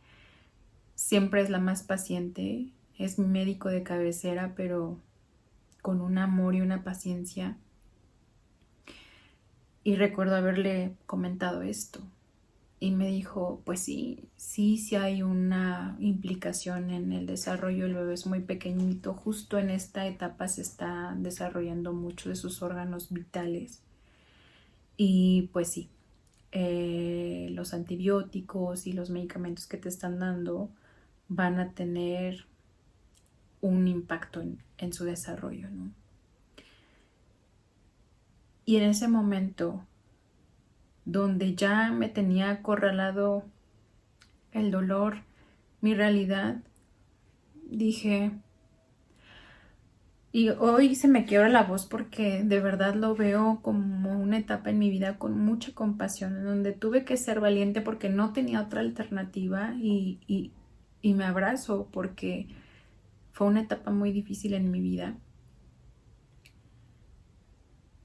siempre es la más paciente, es mi médico de cabecera, pero con un amor y una paciencia. Y recuerdo haberle comentado esto. Y me dijo, pues sí hay una implicación en el desarrollo. El bebé es muy pequeñito. Justo en esta etapa se está desarrollando mucho de sus órganos vitales. Y pues sí, los antibióticos y los medicamentos que te están dando van a tener un impacto en su desarrollo, ¿no? Y en ese momento, donde ya me tenía acorralado el dolor, mi realidad, dije, y hoy se me quiebra la voz porque de verdad lo veo como una etapa en mi vida con mucha compasión, en donde tuve que ser valiente porque no tenía otra alternativa y me abrazo porque fue una etapa muy difícil en mi vida.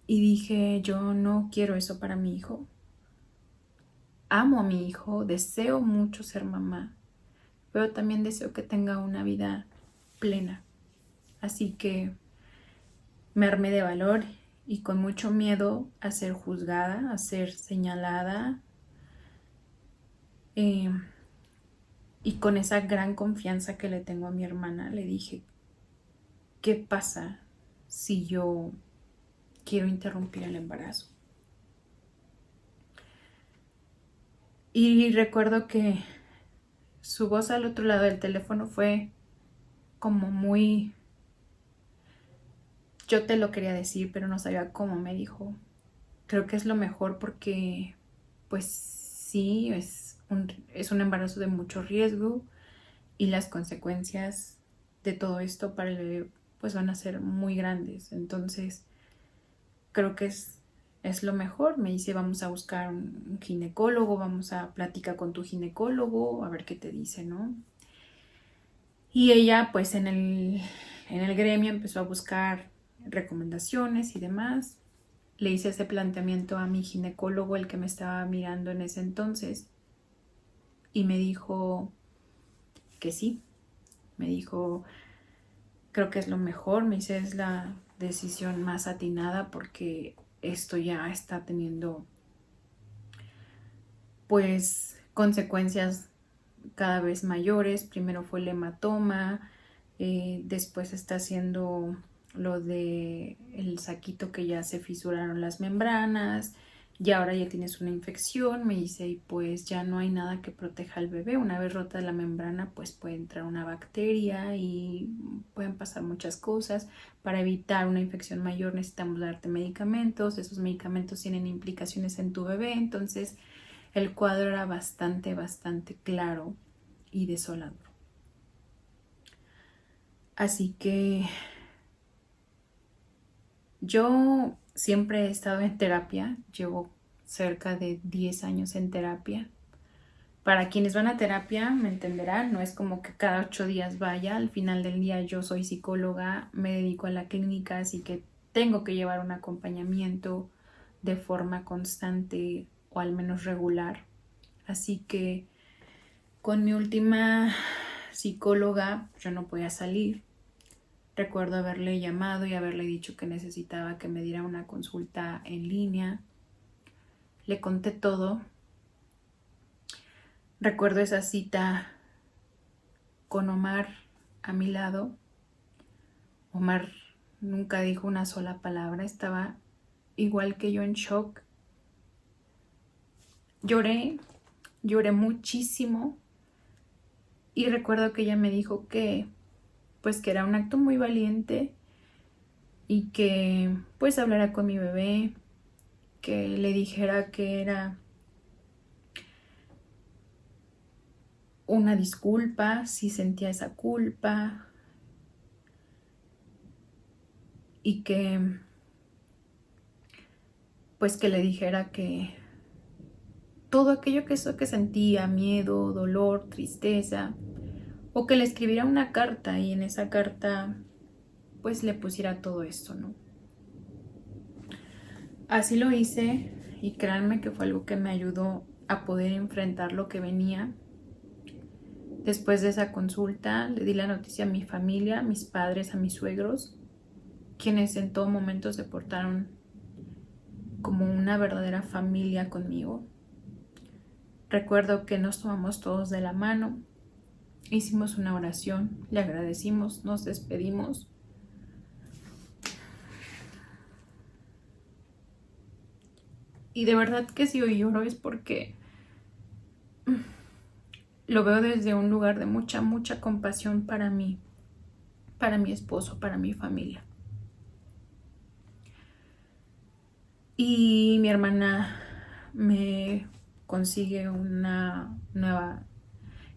Y dije, yo no quiero eso para mi hijo. Amo a mi hijo, deseo mucho ser mamá, pero también deseo que tenga una vida plena. Así que me armé de valor y con mucho miedo a ser juzgada, a ser señalada, y con esa gran confianza que le tengo a mi hermana, le dije, ¿qué pasa si yo quiero interrumpir el embarazo? Y recuerdo que su voz al otro lado del teléfono fue como muy... Yo te lo quería decir, pero no sabía cómo. Me dijo, creo que es lo mejor porque, pues sí, es un embarazo de mucho riesgo y las consecuencias de todo esto para el bebé pues van a ser muy grandes. Entonces, creo que es lo mejor. Me dice, vamos a buscar un ginecólogo, vamos a platicar con tu ginecólogo, a ver qué te dice, ¿no? Y ella, pues en el gremio empezó a buscar recomendaciones y demás. Le hice ese planteamiento a mi ginecólogo, el que me estaba mirando en ese entonces, y me dijo que sí. Me dijo, creo que es lo mejor. Me dice, es la decisión más atinada porque esto ya está teniendo pues consecuencias cada vez mayores. Primero fue el hematoma, después está haciendo lo de el saquito que ya se fisuraron las membranas y ahora ya tienes una infección. Me dice, y pues ya no hay nada que proteja al bebé. Una vez rota la membrana, pues puede entrar una bacteria y pueden pasar muchas cosas. Para evitar una infección mayor necesitamos darte medicamentos. Esos medicamentos tienen implicaciones en tu bebé. Entonces el cuadro era bastante claro y desolador. Así que yo siempre he estado en terapia, llevo cerca de 10 años en terapia. Para quienes van a terapia me entenderán, no es como que cada 8 días vaya. Al final del día yo soy psicóloga, me dedico a la clínica, así que tengo que llevar un acompañamiento de forma constante o al menos regular. Así que con mi última psicóloga yo no podía salir. Recuerdo haberle llamado y haberle dicho que necesitaba que me diera una consulta en línea. Le conté todo. Recuerdo esa cita con Omar a mi lado. Omar nunca dijo una sola palabra, estaba igual que yo en shock. Lloré muchísimo y recuerdo que ella me dijo que pues que era un acto muy valiente y que pues hablara con mi bebé, que le dijera que era una disculpa si sentía esa culpa y que pues que le dijera que todo aquello que sentía, miedo, dolor, tristeza, o que le escribiera una carta y en esa carta pues le pusiera todo esto, ¿no? Así lo hice y créanme que fue algo que me ayudó a poder enfrentar lo que venía. Después de esa consulta le di la noticia a mi familia, a mis padres, a mis suegros, quienes en todo momento se portaron como una verdadera familia conmigo. Recuerdo que nos tomamos todos de la mano, hicimos una oración, le agradecimos, nos despedimos. Y de verdad que si hoy lloro es porque lo veo desde un lugar de mucha compasión para mí, para mi esposo, para mi familia. Y mi hermana me consigue una nueva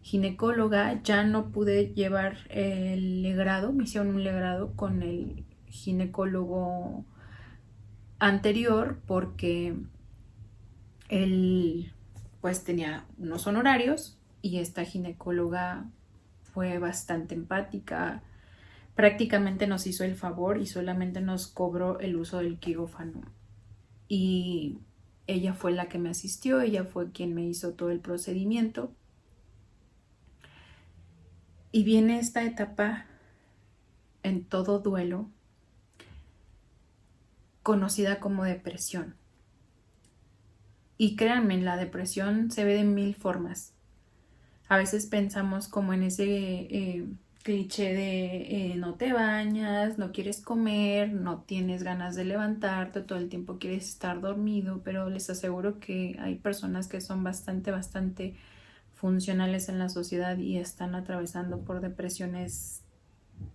ginecóloga. Ya no pude llevar el legrado, me hicieron un legrado con el ginecólogo anterior porque él pues tenía unos honorarios y esta ginecóloga fue bastante empática, prácticamente nos hizo el favor y solamente nos cobró el uso del quirófano. Y ella fue la que me asistió, ella fue quien me hizo todo el procedimiento. Y viene esta etapa en todo duelo, conocida como depresión. Y créanme, la depresión se ve de 1000 formas. A veces pensamos como en ese cliché de no te bañas, no quieres comer, no tienes ganas de levantarte, todo el tiempo quieres estar dormido, pero les aseguro que hay personas que son bastante funcionales en la sociedad y están atravesando por depresiones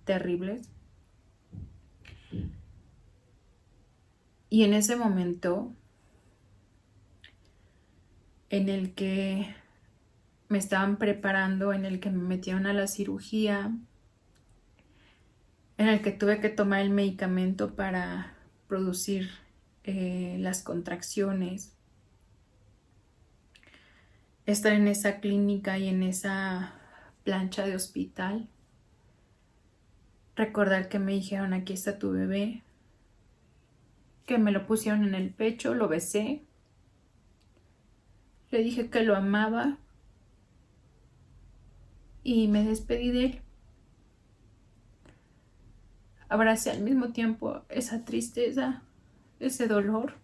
terribles. Y en ese momento en el que me estaban preparando, en el que me metieron a la cirugía, en el que tuve que tomar el medicamento para producir las contracciones, estar en esa clínica y en esa plancha de hospital, recordar que me dijeron aquí está tu bebé, que me lo pusieron en el pecho, lo besé, le dije que lo amaba y me despedí de él. Abracé al mismo tiempo esa tristeza, ese dolor.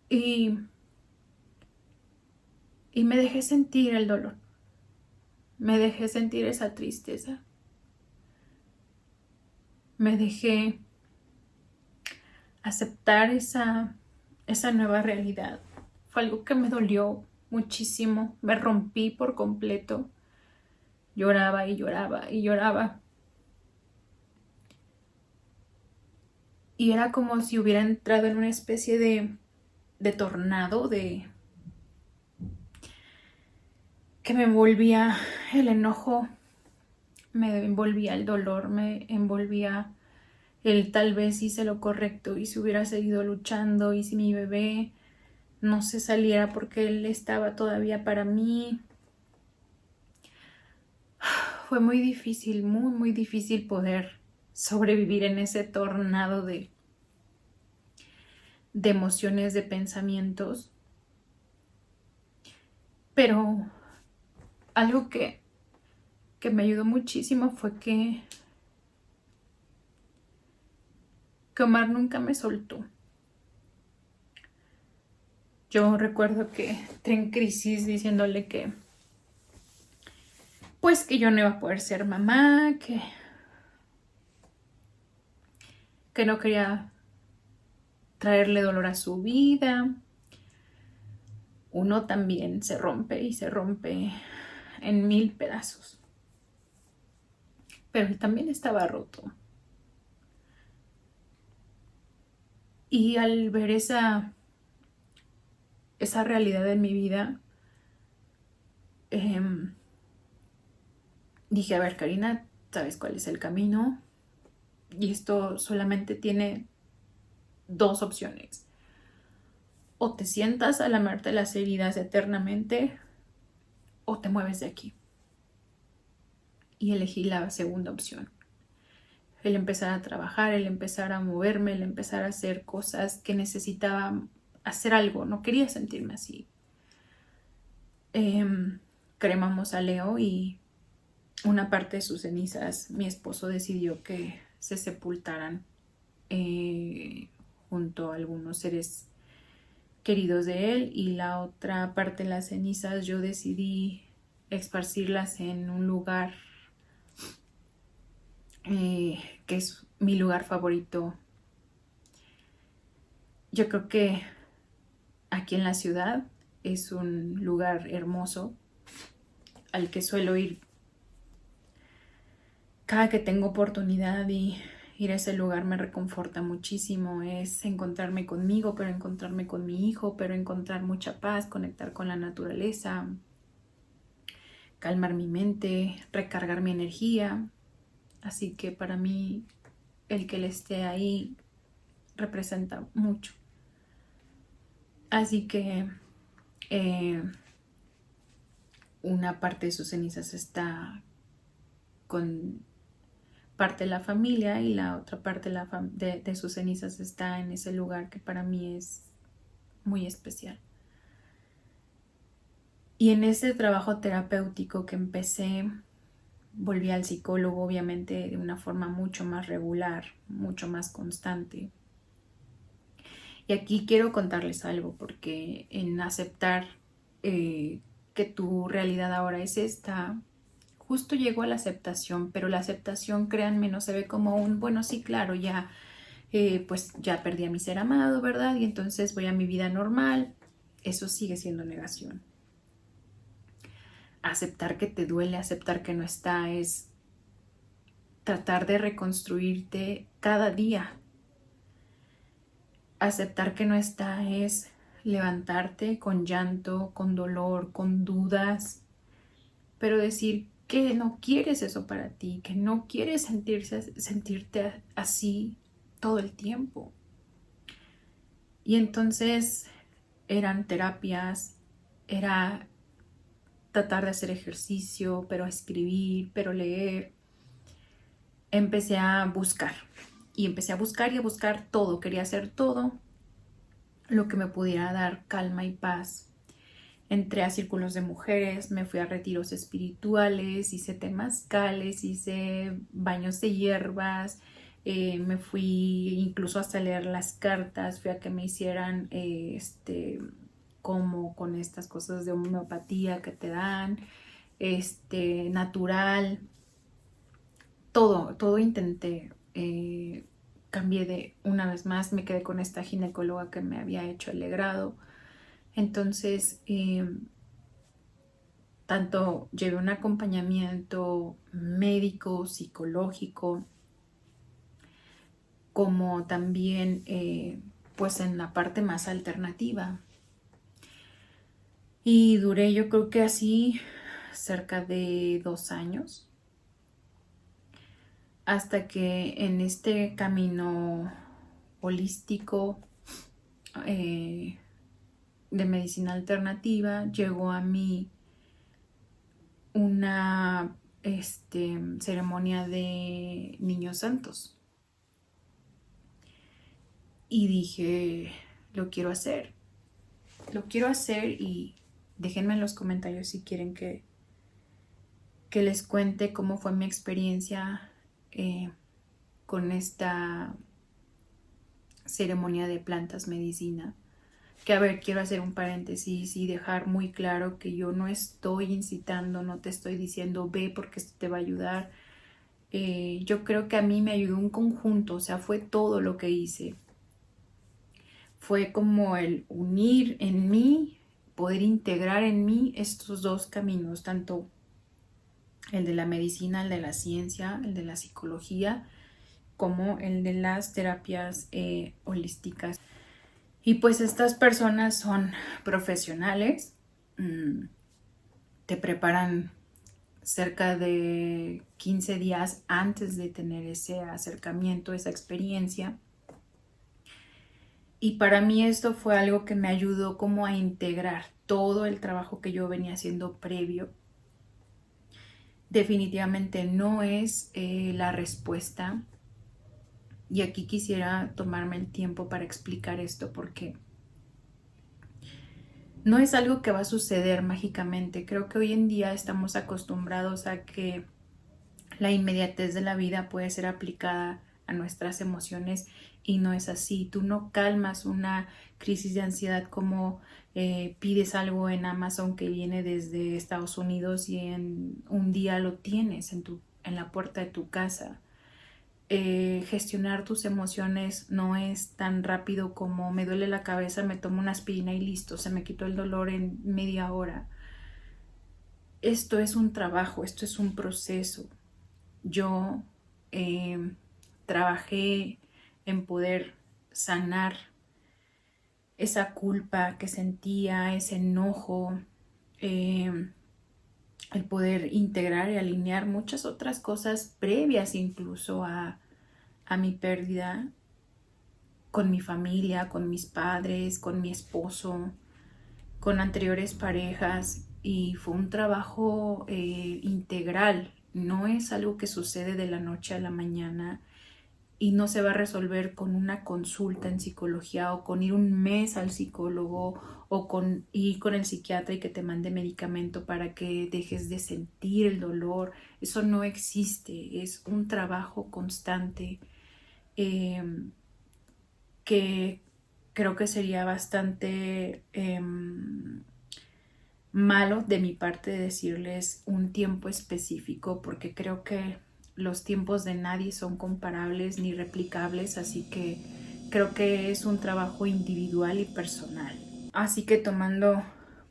Y me dejé sentir el dolor. Me dejé sentir esa tristeza. Me dejé aceptar esa nueva realidad. Fue algo que me dolió muchísimo. Me rompí por completo. Lloraba y lloraba y lloraba. Y era como si hubiera entrado en una especie de tornado, que me envolvía el enojo, me envolvía el dolor, me envolvía el tal vez hice lo correcto y si hubiera seguido luchando y si mi bebé no se saliera porque él estaba todavía para mí. Fue muy difícil, muy difícil poder sobrevivir en ese tornado de emociones, de pensamientos. Pero algo que me ayudó muchísimo fue que Omar nunca me soltó. Yo recuerdo que entré en crisis diciéndole que pues que yo no iba a poder ser mamá, que no quería traerle dolor a su vida. Uno también se rompe y se rompe en 1000 pedazos. Pero él también estaba roto. Y al ver esa realidad en mi vida, dije, a ver, Karina, ¿sabes cuál es el camino? Y esto solamente tiene 2 opciones. O te sientas a lamerte las heridas eternamente, o te mueves de aquí. Y elegí la segunda opción. El empezar a trabajar, el empezar a moverme, el empezar a hacer cosas que necesitaba hacer algo. No quería sentirme así. Cremamos a Leo y una parte de sus cenizas mi esposo decidió que se sepultaran junto a algunos seres queridos de él, y la otra parte de las cenizas yo decidí esparcirlas en un lugar que es mi lugar favorito. Yo creo que aquí en la ciudad es un lugar hermoso al que suelo ir cada que tengo oportunidad, y ir a ese lugar me reconforta muchísimo. Es encontrarme conmigo, pero encontrarme con mi hijo, pero encontrar mucha paz, conectar con la naturaleza, calmar mi mente, recargar mi energía. Así que para mí el que él esté ahí representa mucho. Así que una parte de sus cenizas está con parte de la familia y la otra parte de sus cenizas está en ese lugar que para mí es muy especial. Y en ese trabajo terapéutico que empecé, volví al psicólogo obviamente de una forma mucho más regular, mucho más constante. Y aquí quiero contarles algo, porque en aceptar que tu realidad ahora es esta, justo llegó a la aceptación, pero la aceptación, créanme, no se ve como un, bueno, sí, claro, ya, pues ya perdí a mi ser amado, ¿verdad? Y entonces voy a mi vida normal. Eso sigue siendo negación. Aceptar que te duele, aceptar que no está, es tratar de reconstruirte cada día. Aceptar que no está es levantarte con llanto, con dolor, con dudas, pero decir que no quieres eso para ti, que no quieres sentirte así todo el tiempo. Y entonces eran terapias, era tratar de hacer ejercicio, pero escribir, pero leer. Empecé a buscar y empecé a buscar y a buscar todo, quería hacer todo lo que me pudiera dar calma y paz. Entré a círculos de mujeres, me fui a retiros espirituales, hice temazcales, hice baños de hierbas, me fui incluso hasta leer las cartas, fui a que me hicieran como con estas cosas de homeopatía que te dan, natural, todo intenté. Cambié de una vez más, me quedé con esta ginecóloga que me había hecho el legrado. Entonces, tanto llevé un acompañamiento médico, psicológico, como también pues en la parte más alternativa. Y duré, yo creo que así cerca de 2 años, hasta que en este camino holístico de medicina alternativa llegó a mí una ceremonia de niños santos. Y dije, lo quiero hacer y déjenme en los comentarios si quieren que les cuente cómo fue mi experiencia con esta ceremonia de plantas medicina. Que a ver, quiero hacer un paréntesis y dejar muy claro que yo no estoy incitando, no te estoy diciendo ve porque esto te va a ayudar. Yo creo que a mí me ayudó un conjunto, o sea, fue todo lo que hice. Fue como el unir en mí, poder integrar en mí estos dos caminos, tanto el de la medicina, el de la ciencia, el de la psicología, como el de las terapias holísticas. Y pues estas personas son profesionales, te preparan cerca de 15 días antes de tener ese acercamiento, esa experiencia. Y para mí esto fue algo que me ayudó como a integrar todo el trabajo que yo venía haciendo previo. Definitivamente no es la respuesta. Y aquí quisiera tomarme el tiempo para explicar esto porque no es algo que va a suceder mágicamente. Creo que hoy en día estamos acostumbrados a que la inmediatez de la vida puede ser aplicada a nuestras emociones y no es así. Tú no calmas una crisis de ansiedad como pides algo en Amazon que viene desde Estados Unidos y en un día lo tienes en la puerta de tu casa. Gestionar tus emociones no es tan rápido como me duele la cabeza, me tomo una aspirina y listo, se me quitó el dolor en media hora. Esto es un trabajo, esto es un proceso. Yo trabajé en poder sanar esa culpa que sentía, ese enojo, el poder integrar y alinear muchas otras cosas previas incluso a mi pérdida, con mi familia, con mis padres, con mi esposo, con anteriores parejas, y fue un trabajo integral no es algo que sucede de la noche a la mañana y no se va a resolver con una consulta en psicología o con ir un mes al psicólogo o con ir con el psiquiatra y que te mande medicamento para que dejes de sentir el dolor. Eso no existe, es un trabajo constante eh, que creo que sería bastante malo de mi parte decirles un tiempo específico porque creo que los tiempos de nadie son comparables ni replicables, así que creo que es un trabajo individual y personal. Así que tomando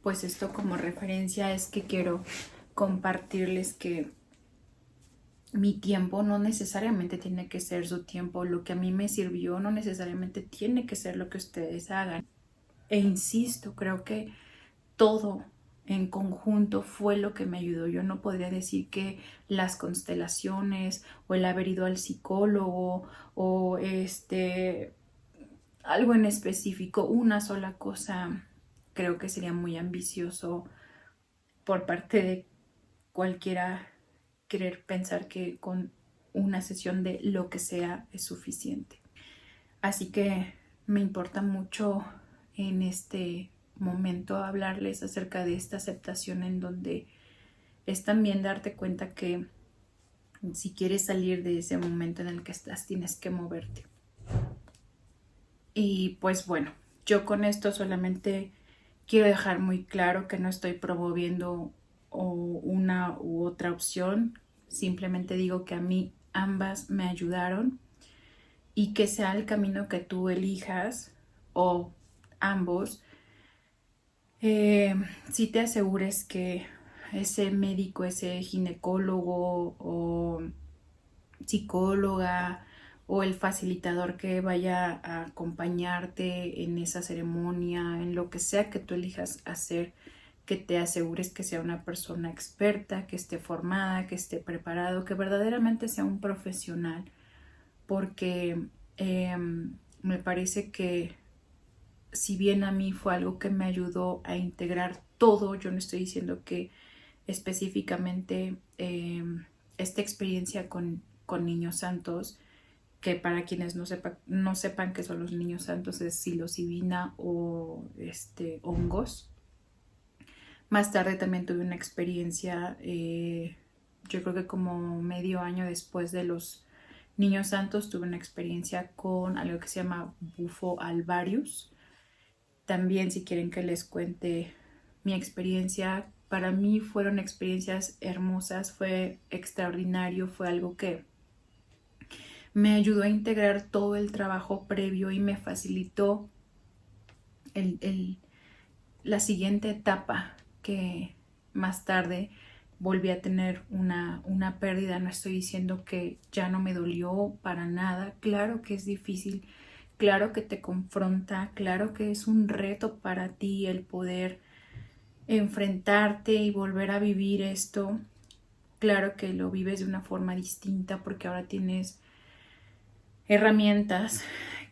pues esto como referencia es que quiero compartirles que mi tiempo no necesariamente tiene que ser su tiempo, lo que a mí me sirvió no necesariamente tiene que ser lo que ustedes hagan. E insisto, creo que todo en conjunto fue lo que me ayudó. Yo no podría decir que las constelaciones o el haber ido al psicólogo o algo en específico, una sola cosa, creo que sería muy ambicioso por parte de cualquiera querer pensar que con una sesión de lo que sea es suficiente. Así que me importa mucho en este momento hablarles acerca de esta aceptación en donde es también darte cuenta que si quieres salir de ese momento en el que estás, tienes que moverte. Y pues bueno, yo con esto solamente quiero dejar muy claro que no estoy promoviendo una u otra opción. Simplemente digo que a mí ambas me ayudaron y que sea el camino que tú elijas o ambos, si te asegures que ese médico, ese ginecólogo o psicóloga o el facilitador que vaya a acompañarte en esa ceremonia, en lo que sea que tú elijas hacer, que te asegures que sea una persona experta, que esté formada, que esté preparado, que verdaderamente sea un profesional, porque me parece que si bien a mí fue algo que me ayudó a integrar todo, yo no estoy diciendo que específicamente esta experiencia con niños santos, que para quienes no sepan qué son los niños santos, es psilocibina o hongos. Más tarde también tuve una experiencia, yo creo que como medio año después de los niños santos, tuve una experiencia con algo que se llama bufo alvarius. También si quieren que les cuente mi experiencia, para mí fueron experiencias hermosas, fue extraordinario, fue algo que me ayudó a integrar todo el trabajo previo y me facilitó la siguiente etapa que más tarde volví a tener una pérdida. No estoy diciendo que ya no me dolió para nada, claro que es difícil, claro que te confronta, claro que es un reto para ti el poder enfrentarte y volver a vivir esto. Claro que lo vives de una forma distinta porque ahora tienes herramientas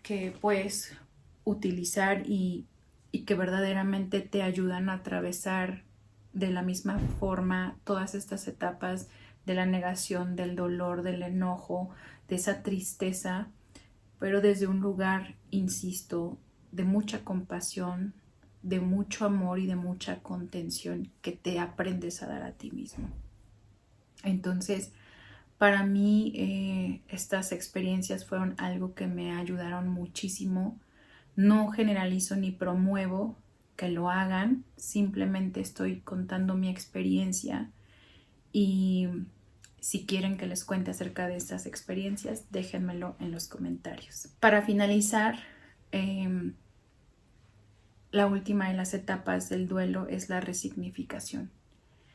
que puedes utilizar y que verdaderamente te ayudan a atravesar de la misma forma todas estas etapas de la negación, del dolor, del enojo, de esa tristeza, pero desde un lugar, insisto, de mucha compasión, de mucho amor y de mucha contención que te aprendes a dar a ti mismo. Entonces, para mí estas experiencias fueron algo que me ayudaron muchísimo. No generalizo ni promuevo que lo hagan, simplemente estoy contando mi experiencia y si quieren que les cuente acerca de estas experiencias, déjenmelo en los comentarios. Para finalizar, la última de las etapas del duelo es la resignificación.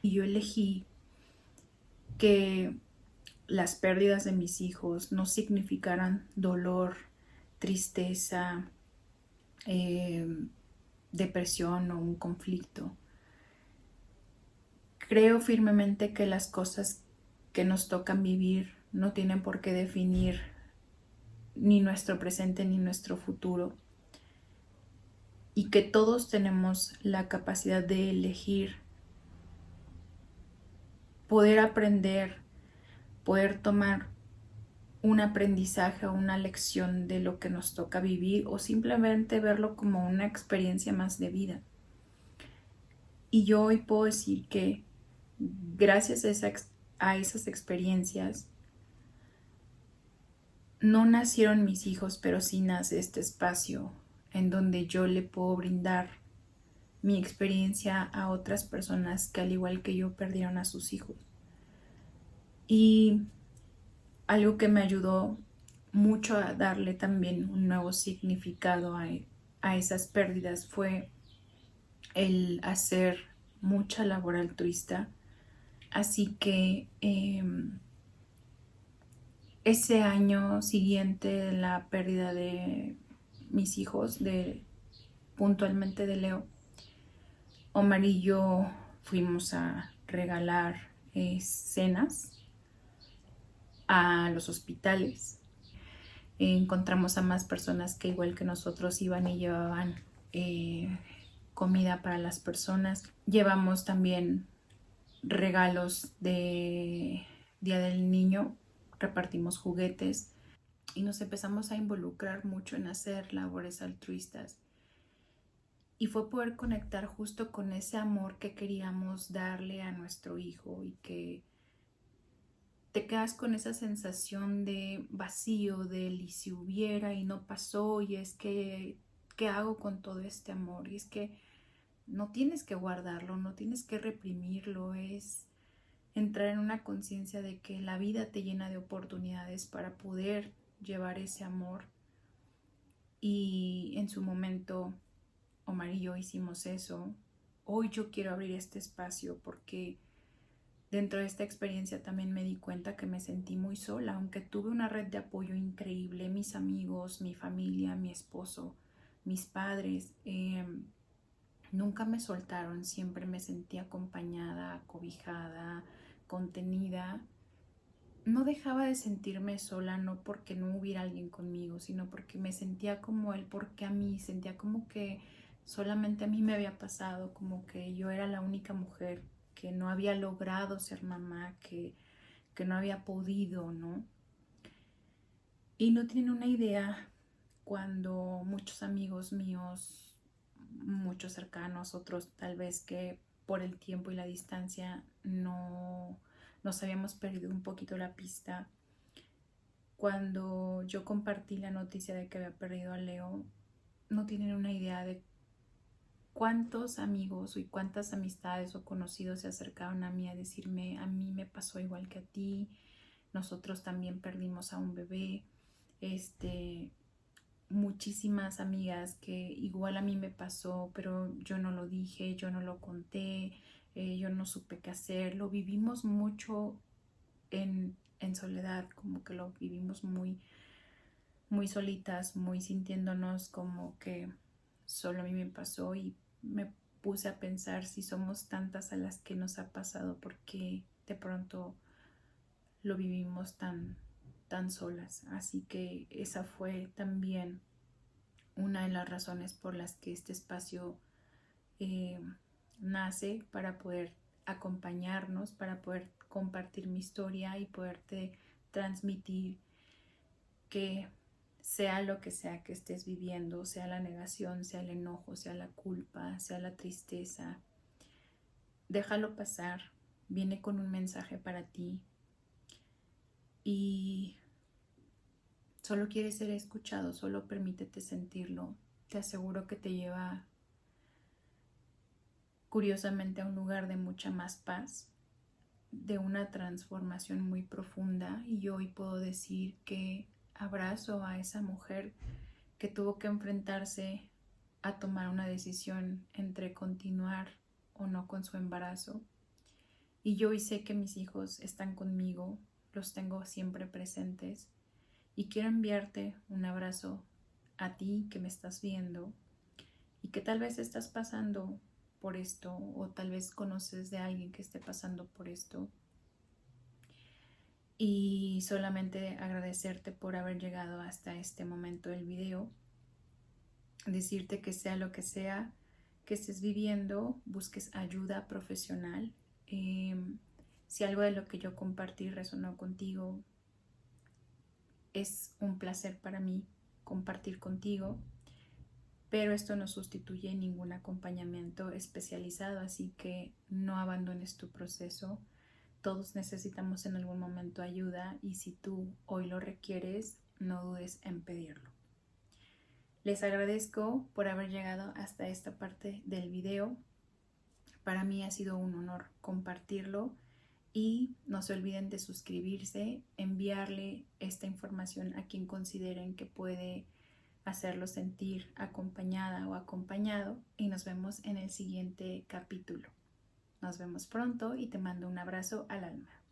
Y yo elegí que las pérdidas de mis hijos no significaran dolor, tristeza, depresión o un conflicto. Creo firmemente que las cosas que nos tocan vivir no tienen por qué definir ni nuestro presente ni nuestro futuro y que todos tenemos la capacidad de elegir poder aprender poder tomar un aprendizaje o una lección de lo que nos toca vivir o simplemente verlo como una experiencia más de vida. Y yo hoy puedo decir que gracias a esas experiencias no nacieron mis hijos, pero sí nace este espacio en donde yo le puedo brindar mi experiencia a otras personas que al igual que yo perdieron a sus hijos. Y algo que me ayudó mucho a darle también un nuevo significado a esas pérdidas fue el hacer mucha labor altruista. Así que ese año siguiente de la pérdida de mis hijos, puntualmente de Leo, Omar y yo fuimos a regalar cenas a los hospitales. Encontramos a más personas que igual que nosotros iban y llevaban comida para las personas. Llevamos también regalos de Día del Niño, repartimos juguetes y nos empezamos a involucrar mucho en hacer labores altruistas. Y fue poder conectar justo con ese amor que queríamos darle a nuestro hijo y que te quedas con esa sensación de vacío, del y si hubiera y no pasó y es que, ¿qué hago con todo este amor? Y es que no tienes que guardarlo, no tienes que reprimirlo, es entrar en una conciencia de que la vida te llena de oportunidades para poder llevar ese amor. Y en su momento Omar y yo hicimos eso. Hoy yo quiero abrir este espacio porque dentro de esta experiencia también me di cuenta que me sentí muy sola, aunque tuve una red de apoyo increíble, mis amigos, mi familia, mi esposo, mis padres, nunca me soltaron, siempre me sentí acompañada, cobijada, contenida. No dejaba de sentirme sola, no porque no hubiera alguien conmigo, sino porque me sentía como él, porque a mí, sentía como que solamente a mí me había pasado, como que yo era la única mujer que no había logrado ser mamá, que no había podido, ¿no? Y no tienen una idea cuando muchos amigos míos, muchos cercanos, otros tal vez que por el tiempo y la distancia no nos habíamos perdido un poquito la pista. Cuando yo compartí la noticia de que había perdido a Leo, no tienen una idea de cuántos amigos y cuántas amistades o conocidos se acercaron a mí a decirme, a mí me pasó igual que a ti, nosotros también perdimos a un bebé, muchísimas amigas que igual a mí me pasó, pero yo no lo dije, yo no lo conté, yo no supe qué hacer, lo vivimos mucho en soledad, como que lo vivimos muy, muy solitas, muy sintiéndonos como que solo a mí me pasó y me puse a pensar si somos tantas a las que nos ha pasado, porque de pronto lo vivimos tan solas. Así que esa fue también una de las razones por las que este espacio nace, para poder acompañarnos, para poder compartir mi historia y poderte transmitir que sea lo que sea que estés viviendo, sea la negación, sea el enojo, sea la culpa, sea la tristeza, déjalo pasar, viene con un mensaje para ti y solo quieres ser escuchado, solo permítete sentirlo. Te aseguro que te lleva curiosamente a un lugar de mucha más paz, de una transformación muy profunda, y yo hoy puedo decir que abrazo a esa mujer que tuvo que enfrentarse a tomar una decisión entre continuar o no con su embarazo. Y yo hoy sé que mis hijos están conmigo, los tengo siempre presentes y quiero enviarte un abrazo a ti que me estás viendo y que tal vez estás pasando por esto o tal vez conoces de alguien que esté pasando por esto. Y solamente agradecerte por haber llegado hasta este momento del video, decirte que sea lo que sea que estés viviendo, busques ayuda profesional. Si algo de lo que yo compartí resonó contigo, es un placer para mí compartir contigo, pero esto no sustituye ningún acompañamiento especializado, así que no abandones tu proceso. Todos necesitamos en algún momento ayuda y si tú hoy lo requieres, no dudes en pedirlo. Les agradezco por haber llegado hasta esta parte del video. Para mí ha sido un honor compartirlo y no se olviden de suscribirse, enviarle esta información a quien consideren que puede hacerlo sentir acompañada o acompañado y nos vemos en el siguiente capítulo. Nos vemos pronto y te mando un abrazo al alma.